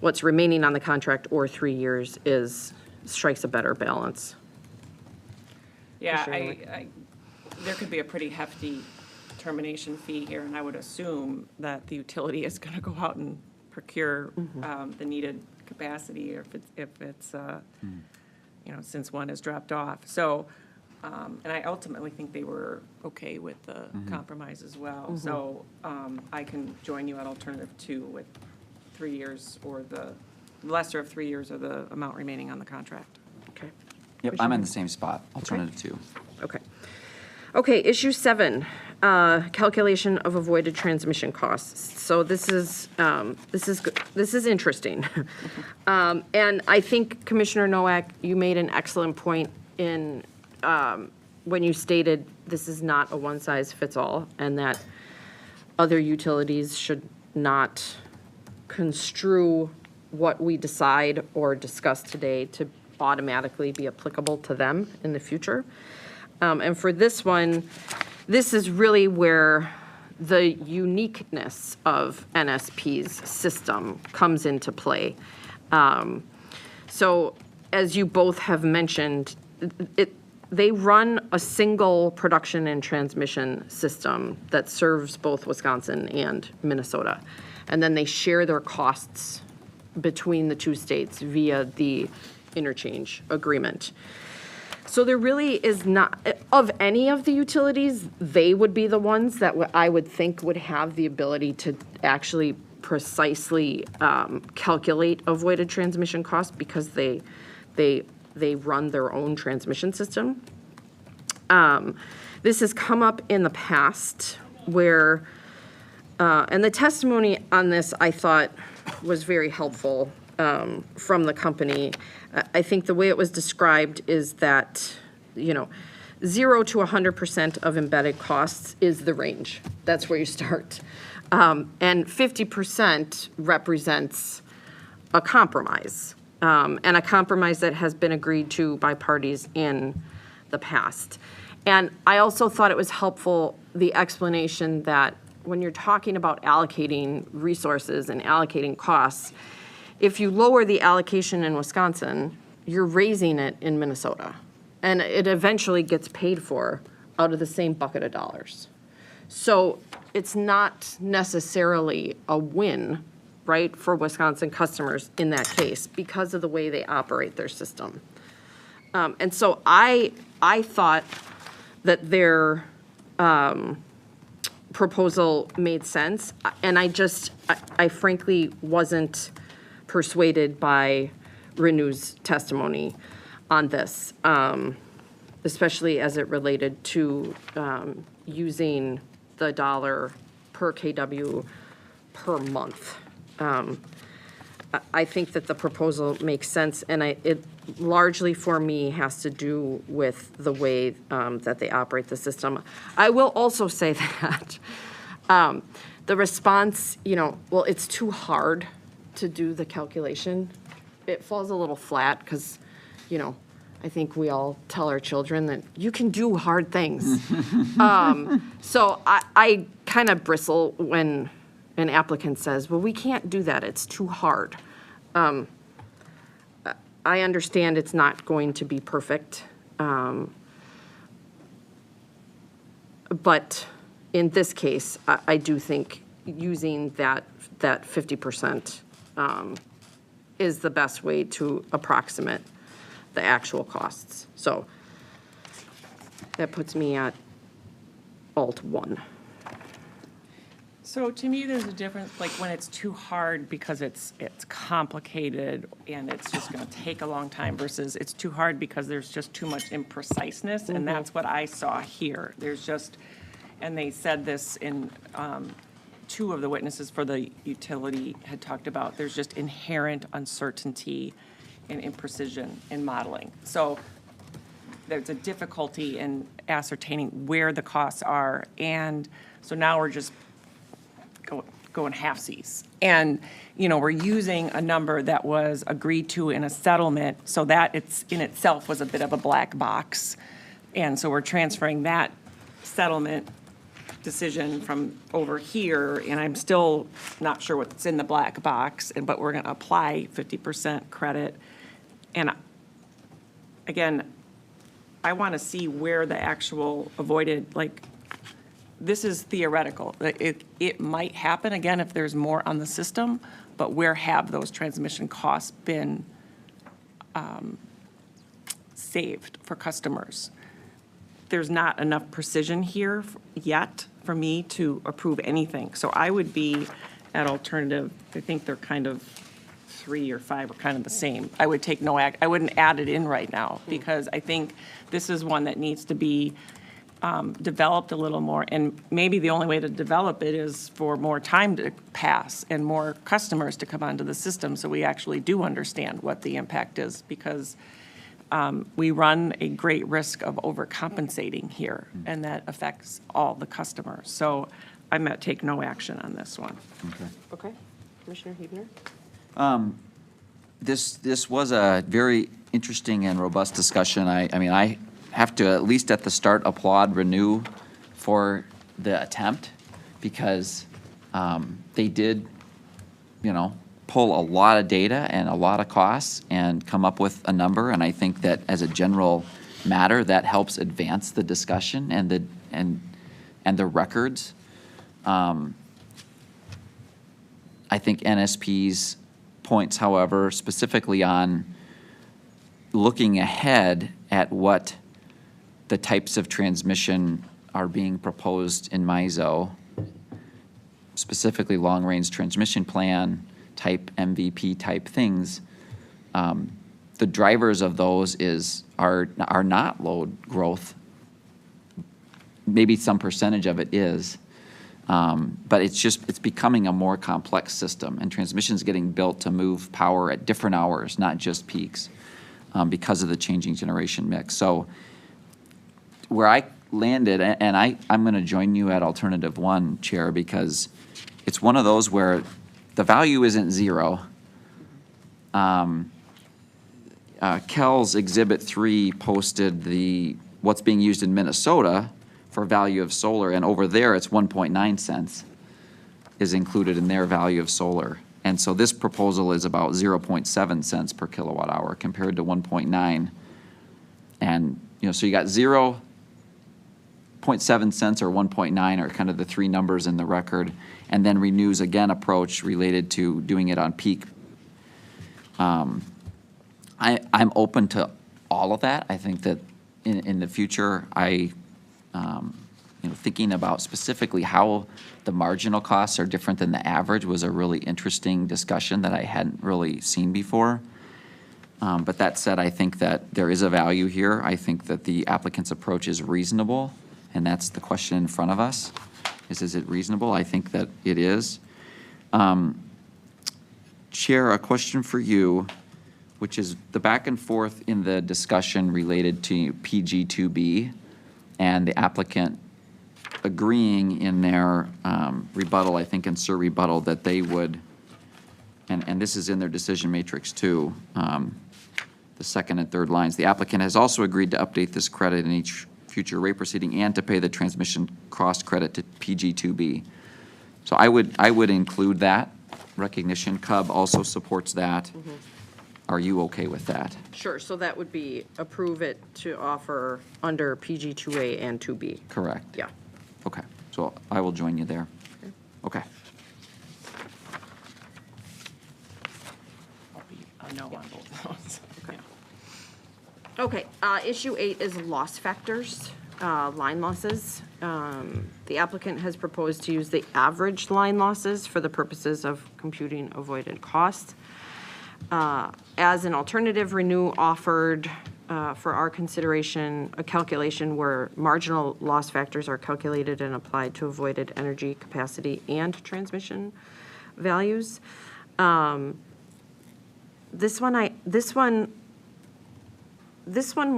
what's remaining on the contract or 3 years strikes a better balance. Yeah, there could be a pretty hefty termination fee here, and I would assume that the utility is going to go out and procure the needed capacity, or if it's since one has dropped off. So, and I ultimately think they were okay with the compromise as well. So I can join you at alternative 2 with 3 years, or the lesser of 3 years, or the amount remaining on the contract. Okay. Yep, I'm in the same spot, alternative 2. Okay. Okay, issue 7, calculation of avoided transmission costs. So this is interesting. And I think Commissioner Nowak, you made an excellent point in, when you stated this is not a one-size-fits-all, and that other utilities should not construe what we decide or discuss today to automatically be applicable to them in the future. And for this one, this is really where the uniqueness of NSP's system comes into play. So as you both have mentioned, they run a single production and transmission system that serves both Wisconsin and Minnesota. And then they share their costs between the two states via the interchange agreement. So there really is not, of any of the utilities, they would be the ones that I would think would have the ability to actually precisely calculate avoided transmission costs because they run their own transmission system. This has come up in the past where, and the testimony on this I thought was very helpful from the company. I think the way it was described is that, 0 to 100% of embedded costs is the range. That's where you start. And 50% represents a compromise, and a compromise that has been agreed to by parties in the past. And I also thought it was helpful, the explanation that when you're talking about allocating resources and allocating costs, if you lower the allocation in Wisconsin, you're raising it in Minnesota. And it eventually gets paid for out of the same bucket of dollars. So it's not necessarily a win, right, for Wisconsin customers in that case because of the way they operate their system. And so I thought that their proposal made sense. And I frankly wasn't persuaded by Renew's testimony on this, especially as it related to using the dollar per KW per month. I think that the proposal makes sense, and it largely for me has to do with the way that they operate the system. I will also say that the response, well, it's too hard to do the calculation. It falls a little flat because, I think we all tell our children that you can do hard things. So I kind of bristle when an applicant says, well, we can't do that, it's too hard. I understand it's not going to be perfect. But in this case, I do think using that 50% is the best way to approximate the actual costs. So that puts me at alt 1. So to me, there's a difference, like when it's too hard because it's complicated and it's just going to take a long time versus it's too hard because there's just too much impreciseness, and that's what I saw here. There's just, and they said this in, 2 of the witnesses for the utility had talked about, there's just inherent uncertainty and imprecision in modeling. So there's a difficulty in ascertaining where the costs are, and so now we're just going halfsies. And, we're using a number that was agreed to in a settlement, so that it's in itself was a bit of a black box. And so we're transferring that settlement decision from over here, and I'm still not sure what's in the black box, but we're going to apply 50% credit. And again, I want to see where the actual avoided, this is theoretical. It might happen again if there's more on the system, but where have those transmission costs been saved for customers? There's not enough precision here yet for me to approve anything. So I would be at alternative, I think they're kind of 3 or 5 are kind of the same. I would take no act, I wouldn't add it in right now because I think this is one that needs to be developed a little more, and maybe the only way to develop it is for more time to pass and more customers to come onto the system, so we actually do understand what the impact is, because we run a great risk of overcompensating here, and that affects all the customers. So I'm at take no action on this one. Okay. Commissioner Huebner? This was a very interesting and robust discussion. I mean, I have to, at least at the start, applaud Renew for the attempt, because they did, pull a lot of data and a lot of costs and come up with a number. And I think that as a general matter, that helps advance the discussion and the records. I think NSP's points, however, specifically on looking ahead at what the types of transmission are being proposed in MISO, specifically long-range transmission plan type MVP type things, the drivers of those are not load growth. Maybe some percentage of it is, but it's becoming a more complex system, and transmission's getting built to move power at different hours, not just peaks, because of the changing generation mix. So where I landed, and I'm going to join you at alternative one, Chair, because it's one of those where the value isn't zero. Kel's Exhibit 3 posted what's being used in Minnesota for value of solar, and over there it's 1.9 cents is included in their value of solar. And so this proposal is about 0.7 cents per kilowatt hour compared to 1.9. And, so you got 0.7 cents or 1.9 are kind of the three numbers in the record. And then Renew's, again, approach related to doing it on peak. I'm open to all of that. I think that in the future, thinking about specifically how the marginal costs are different than the average was a really interesting discussion that I hadn't really seen before. But that said, I think that there is a value here. I think that the applicant's approach is reasonable, and that's the question in front of us, is it reasonable? I think that it is. Chair, a question for you, which is the back and forth in the discussion related to PG2B and the applicant agreeing in their rebuttal, I think in Sir rebuttal, that they would, and this is in their decision matrix too, the second and third lines, the applicant has also agreed to update this credit in each future rate proceeding and to pay the transmission cost credit to PG2B. So I would include that recognition. Cub also supports that. Mm-hmm. Are you okay with that? Sure, so that would be approve it to offer under PG 2A and 2B. Correct. Yeah. Okay, so I will join you there. Okay. I'll be a no on both of those. Okay. Okay, issue 8 is loss factors, line losses. The applicant has proposed to use the average line losses for the purposes of computing avoided costs. As an alternative, Renew offered for our consideration a calculation where marginal loss factors are calculated and applied to avoided energy capacity and transmission values. This one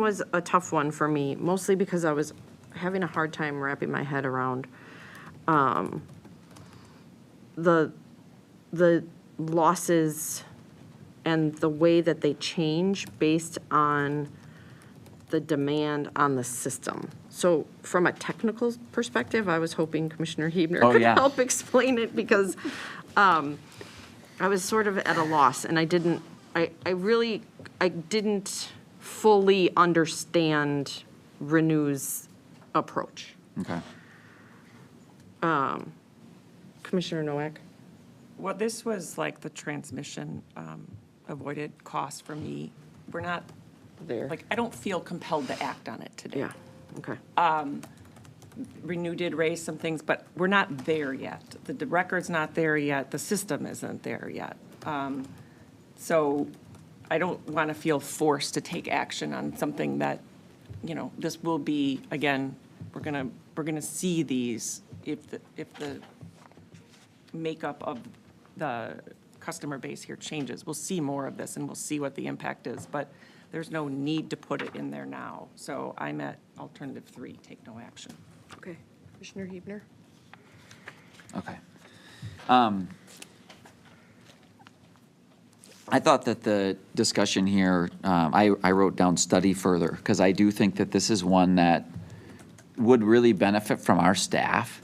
was a tough one for me, mostly because I was having a hard time wrapping my head around the losses and the way that they change based on the demand on the system. So from a technical perspective, I was hoping Commissioner Huebner could help explain it, because I was sort of at a loss, and I didn't fully understand Renew's approach. Okay. Commissioner Nowak? Well, this was like the transmission avoided cost for me. We're not, There. I don't feel compelled to act on it today. Yeah, okay. Renew did raise some things, but we're not there yet. The record's not there yet. The system isn't there yet. So I don't want to feel forced to take action on something that, this will be, again, we're gonna see these if the makeup of the customer base here changes. We'll see more of this and we'll see what the impact is, but there's no need to put it in there now. So I'm at alternative 3, take no action. Okay. Commissioner Hebner? Okay. I thought that the discussion here, I wrote down study further, because I do think that this is one that would really benefit from our staff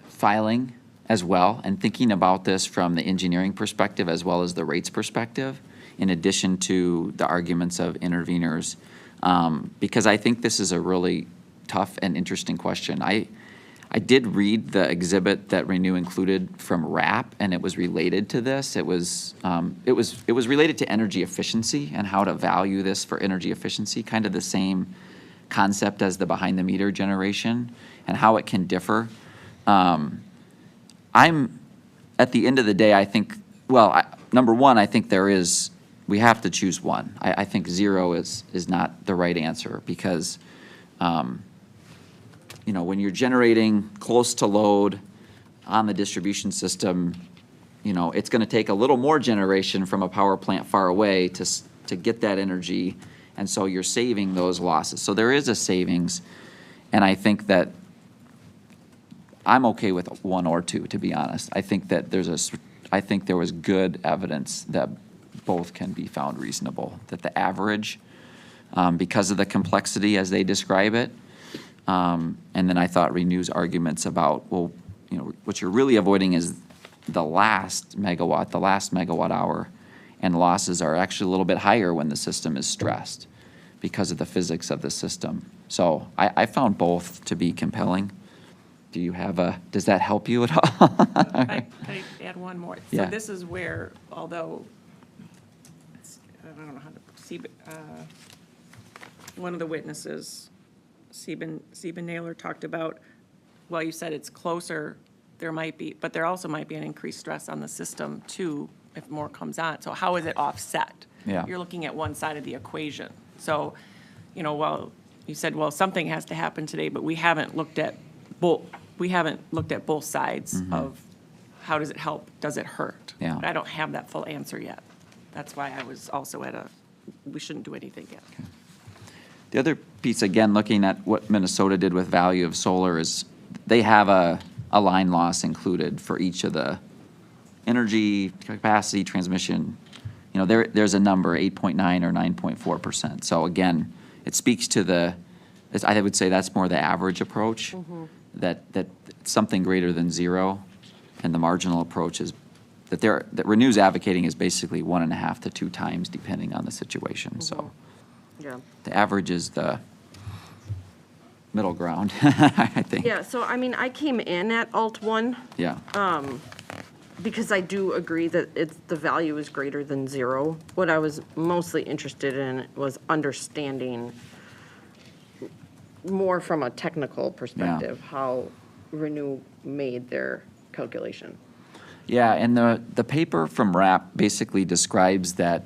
filing as well, and thinking about this from the engineering perspective as well as the rates perspective, in addition to the arguments of interveners, because I think this is a really tough and interesting question. I did read the exhibit that Renew included from RAP, and it was related to this. It was related to energy efficiency and how to value this for energy efficiency, kind of the same concept as the behind-the-meter generation and how it can differ. I'm, at the end of the day, I think, well, number one, I think we have to choose one. I think 0 is not the right answer, because when you're generating close to load on the distribution system, it's going to take a little more generation from a power plant far away to get that energy, and so you're saving those losses. So there is a savings, and I think that I'm okay with 1 or 2, to be honest. I think that there was good evidence that both can be found reasonable, that the average, because of the complexity as they describe it, and then I thought Renew's arguments about, well, what you're really avoiding is the last megawatt hour, and losses are actually a little bit higher when the system is stressed because of the physics of the system. So I found both to be compelling. Does that help you at all? I add one more. Yeah. So this is where, although, I don't know how to see, one of the witnesses, Sieben Naylor, talked about, well, you said it's closer, there might be, but there also might be an increased stress on the system too, if more comes on. So how is it offset? Yeah. You're looking at one side of the equation. So, well, you said, well, something has to happen today, but we haven't looked at both sides of how does it help, does it hurt? Yeah. But I don't have that full answer yet. That's why I was also we shouldn't do anything yet. Okay. The other piece, again, looking at what Minnesota did with value of solar, is they have a line loss included for each of the energy, capacity, transmission. There's a number, 8.9 or 9.4%. So again, it speaks to I would say that's more the average approach, that something greater than 0, and the marginal approach is that Renew's advocating is basically 1.5 to 2 times, depending on the situation. So Yeah. the average is the middle ground, I think. Yeah, so I came in at Alt 1 Yeah. because I do agree that the value is greater than 0. What I was mostly interested in was understanding more from a technical perspective how Renew made their calculation. Yeah, and the paper from RAP basically describes that,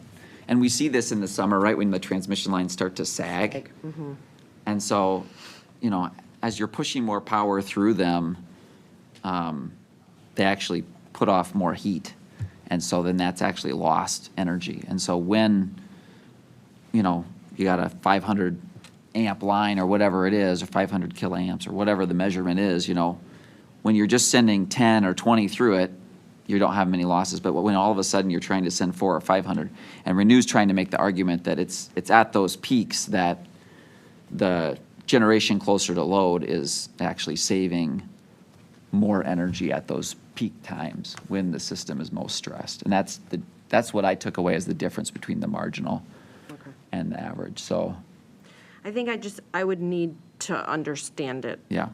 and we see this in the summer, right, when the transmission lines start to sag. And so, as you're pushing more power through them, they actually put off more heat. And so then that's actually lost energy. And so when, you got a 500 amp line or whatever it is, or 500 kiloamps or whatever the measurement is, when you're just sending 10 or 20 through it, you don't have many losses. But when all of a sudden you're trying to send 400 or 500, and Renew's trying to make the argument that it's at those peaks that the generation closer to load is actually saving more energy at those peak times when the system is most stressed. And that's what I took away as the difference between the marginal and the average. So I think I would need to understand it yeah.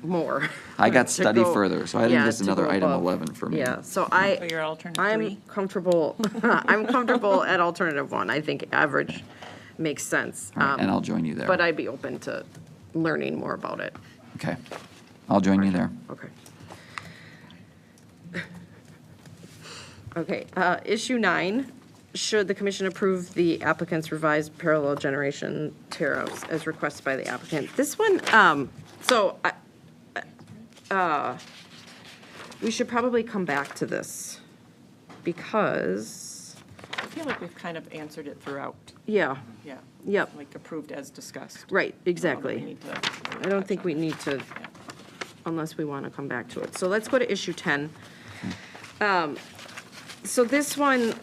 more. I got to study go- further, so I think yeah, this is to another go item above. 11 for me. Yeah, so So your alternative 3? I'm comfortable, I'm comfortable at alternative 1. I think average makes sense. All right, and I'll join you there. But I'd be open to learning more about it. Okay, I'll join you there. Okay. Okay, issue 9 should the commission approve the applicant's revised parallel generation tariffs as requested by the applicant? This one, we should probably come back to this because, I feel like we've kind of answered it throughout. yeah, Yeah. yep, Like approved as discussed. right, We exactly. need to I don't think we need to, Yeah. unless we want to come back to it. So let's go to issue 10. So this one,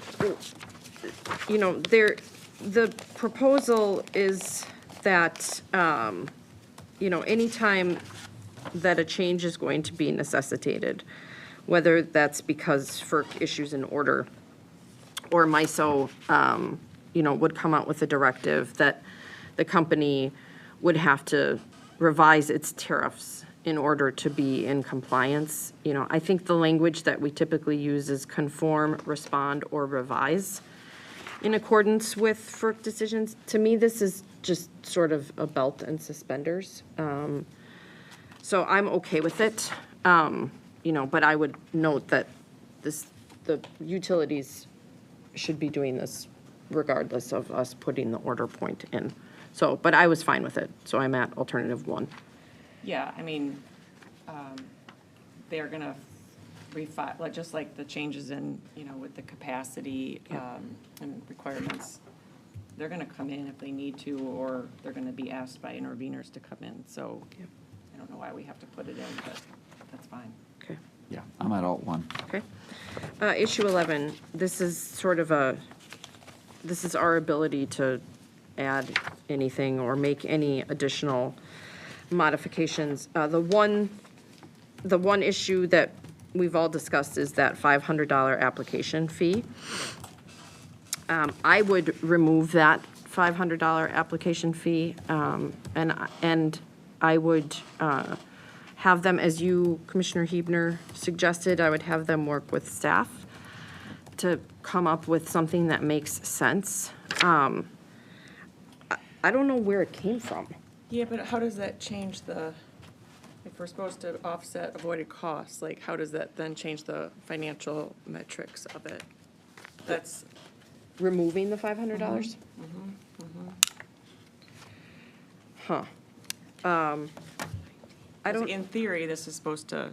you know, the proposal is that, you know, anytime that a change is going to be necessitated, whether that's because FERC issues an order or MISO, you know, would come out with a directive that the company would have to revise its tariffs in order to be in compliance. You know, I think the language that we typically use is conform, respond, or revise in accordance with FERC decisions. To me, this is just sort of a belt and suspenders. So I'm okay with it, you know, but I would note that the utilities should be doing this regardless of us putting the order point in. So, but I was fine with it, so I'm at alternative 1. Yeah, I mean, they're gonna refile, like, just like the changes in, you know, with the capacity and requirements. They're gonna come in if they need to, or they're gonna be asked by interveners to come in, so I don't know why we have to put it in, but that's fine. Okay. Yeah, I'm at alt 1. Okay. Issue 11, this is sort of this is our ability to add anything or make any additional modifications. The one issue that we've all discussed is that $500 application fee. I would remove that $500 application fee, and I would have them, as you, Commissioner Hebner, suggested, I would have them work with staff to come up with something that makes sense. I don't know where it came from. Yeah, but how does that change if we're supposed to offset avoided costs, like, how does that then change the financial metrics of it? That's, Removing the $500? Huh. I don't, in theory, this is supposed to,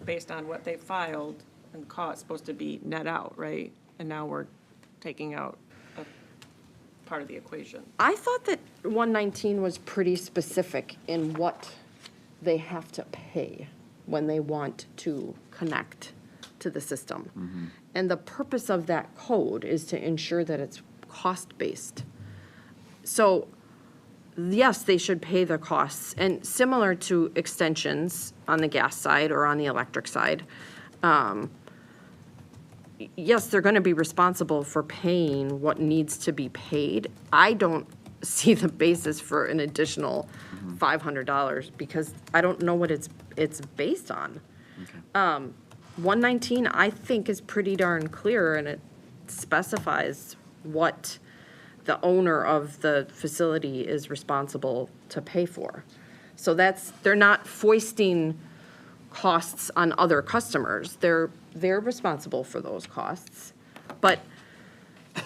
based on what they filed and cost, supposed to be net out, right? And now we're taking out a part of the equation. I thought that 119 was pretty specific in what they have to pay when they want to connect to the system. And the purpose of that code is to ensure that it's cost-based. So, yes, they should pay the costs. And similar to extensions on the gas side or on the electric side, yes, they're going to be responsible for paying what needs to be paid. I don't see the basis for an additional $500 because I don't know what it's based on. 119, I think, is pretty darn clear, and it specifies what the owner of the facility is responsible to pay for. So they're not foisting costs on other customers. They're responsible for those costs. But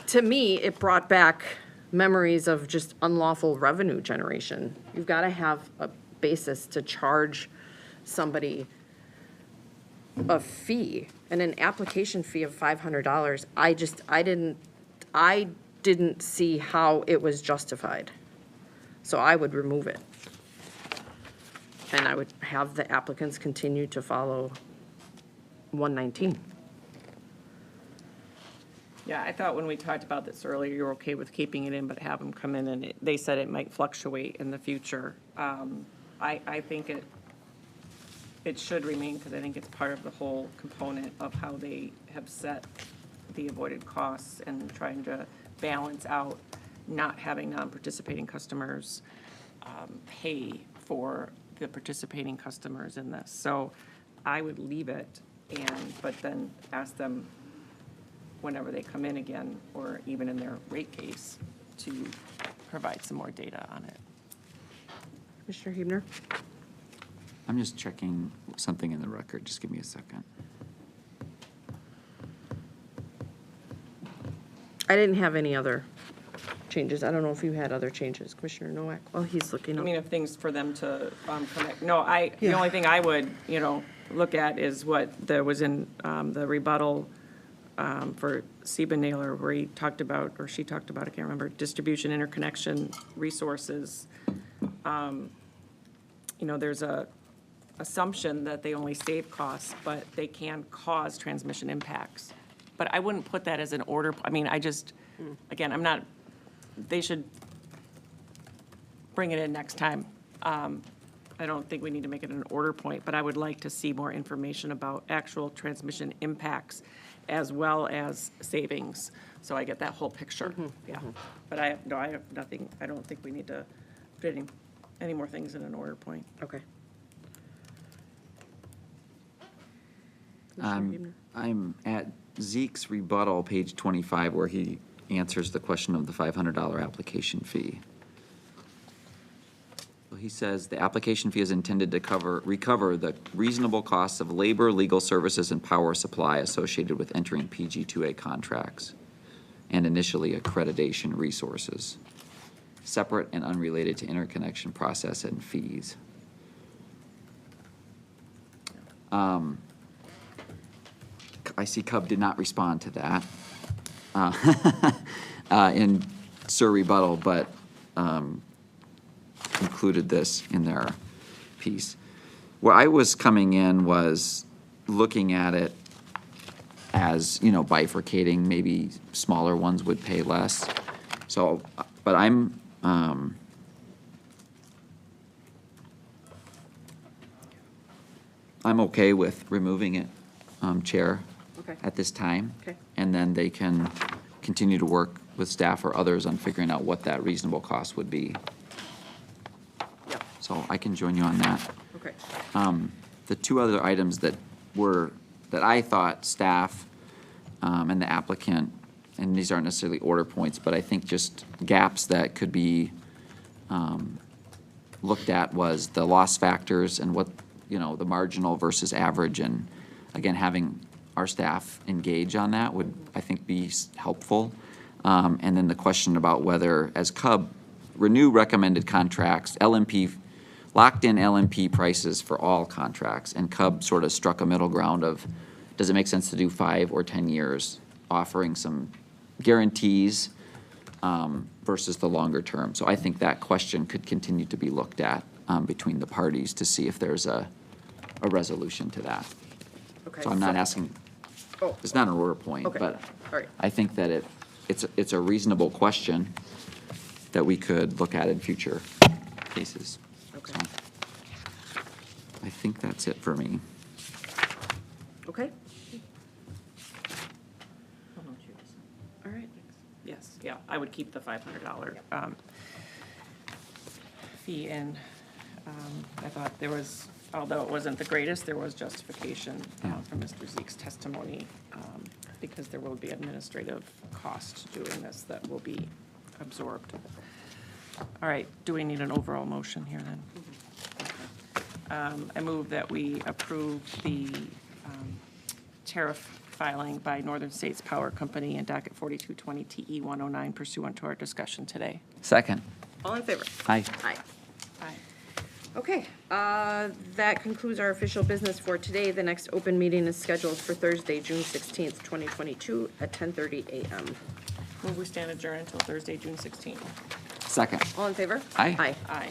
to me, it brought back memories of just unlawful revenue generation. You've got to have a basis to charge somebody a fee, and an application fee of $500. I didn't see how it was justified. So I would remove it. And I would have the applicants continue to follow 119. Yeah, I thought when we talked about this earlier, you were okay with keeping it in, but have them come in, and they said it might fluctuate in the future. I think it should remain, because I think it's part of the whole component of how they have set the avoided costs and trying to balance out not having non-participating customers pay for the participating customers in this. So I would leave it, but then ask them whenever they come in again, or even in their rate case, to provide some more data on it. Commissioner Hebner? I'm just checking something in the record. Just give me a second. I didn't have any other changes. I don't know if you had other changes, Commissioner Nowak. Oh, he's looking I up. mean, if things for them to connect. No, the Yeah. only thing I would, look at is what there was in the rebuttal for Seba Naylor, where he talked about, or she talked about, I can't remember, distribution, interconnection, resources. There's a assumption that they only save costs, but they can cause transmission impacts. But I wouldn't put that as an order, again, they should bring it in next time. I don't think we need to make it an order point, but I would like to see more information about actual transmission impacts as well as savings, so I get that whole picture. Yeah, but I have nothing, I don't think we need to put any more things in an order point. Okay. I'm at Zeke's rebuttal, page 25, where he answers the question of the $500 application fee. So he says the application fee is intended to recover the reasonable costs of labor, legal services, and power supply associated with entering PG2A contracts and initially accreditation resources, separate and unrelated to interconnection process and fees. I see Cub did not respond to that in Sir rebuttal, but included this in their piece. Where I was coming in was looking at it as, bifurcating, maybe smaller ones would pay less. So, but I'm okay with removing it, Chair. Okay. At this time. Okay. And then they can continue to work with staff or others on figuring out what that reasonable cost would be. Yeah, So I can join you on that. okay. The two other items that I thought staff and the applicant, and these aren't necessarily order points, but I think just gaps that could be looked at was the loss factors and what, the marginal versus average, and again, having our staff engage on that would, I think, be helpful. And then the question about whether, as Cub, renew recommended contracts, LMP, locked-in LMP prices for all contracts, and Cub sort of struck a middle ground of, does it make sense to do 5 or 10 years, offering some guarantees versus the longer term? So I think that question could continue to be looked at between the parties to see if there's a resolution to that. Okay. So I'm not asking, Oh, it's not an order point, Okay. but all right. I think that it's a reasonable question that we could look at in future cases. Okay. So I think that's it for me. Okay, all right. Yes, yeah, I would keep the $500 fee in. I thought there was, although it wasn't the greatest, there was justification from Mr. Zeke's testimony, because there will be administrative cost doing this that will be absorbed. All right, do we need an overall motion here then? I move that we approve the tariff filing by Northern States Power Company and Docket 4220 TE 109 pursuant to our discussion today. Second. All in favor? Aye. Aye. Aye. Okay, that concludes our official business for today. The next open meeting is scheduled for Thursday, June 16th, 2022 at 10:30 a.m. Move we stand adjourned until Thursday, June 16th. Second. All in favor? Aye. Aye. Aye.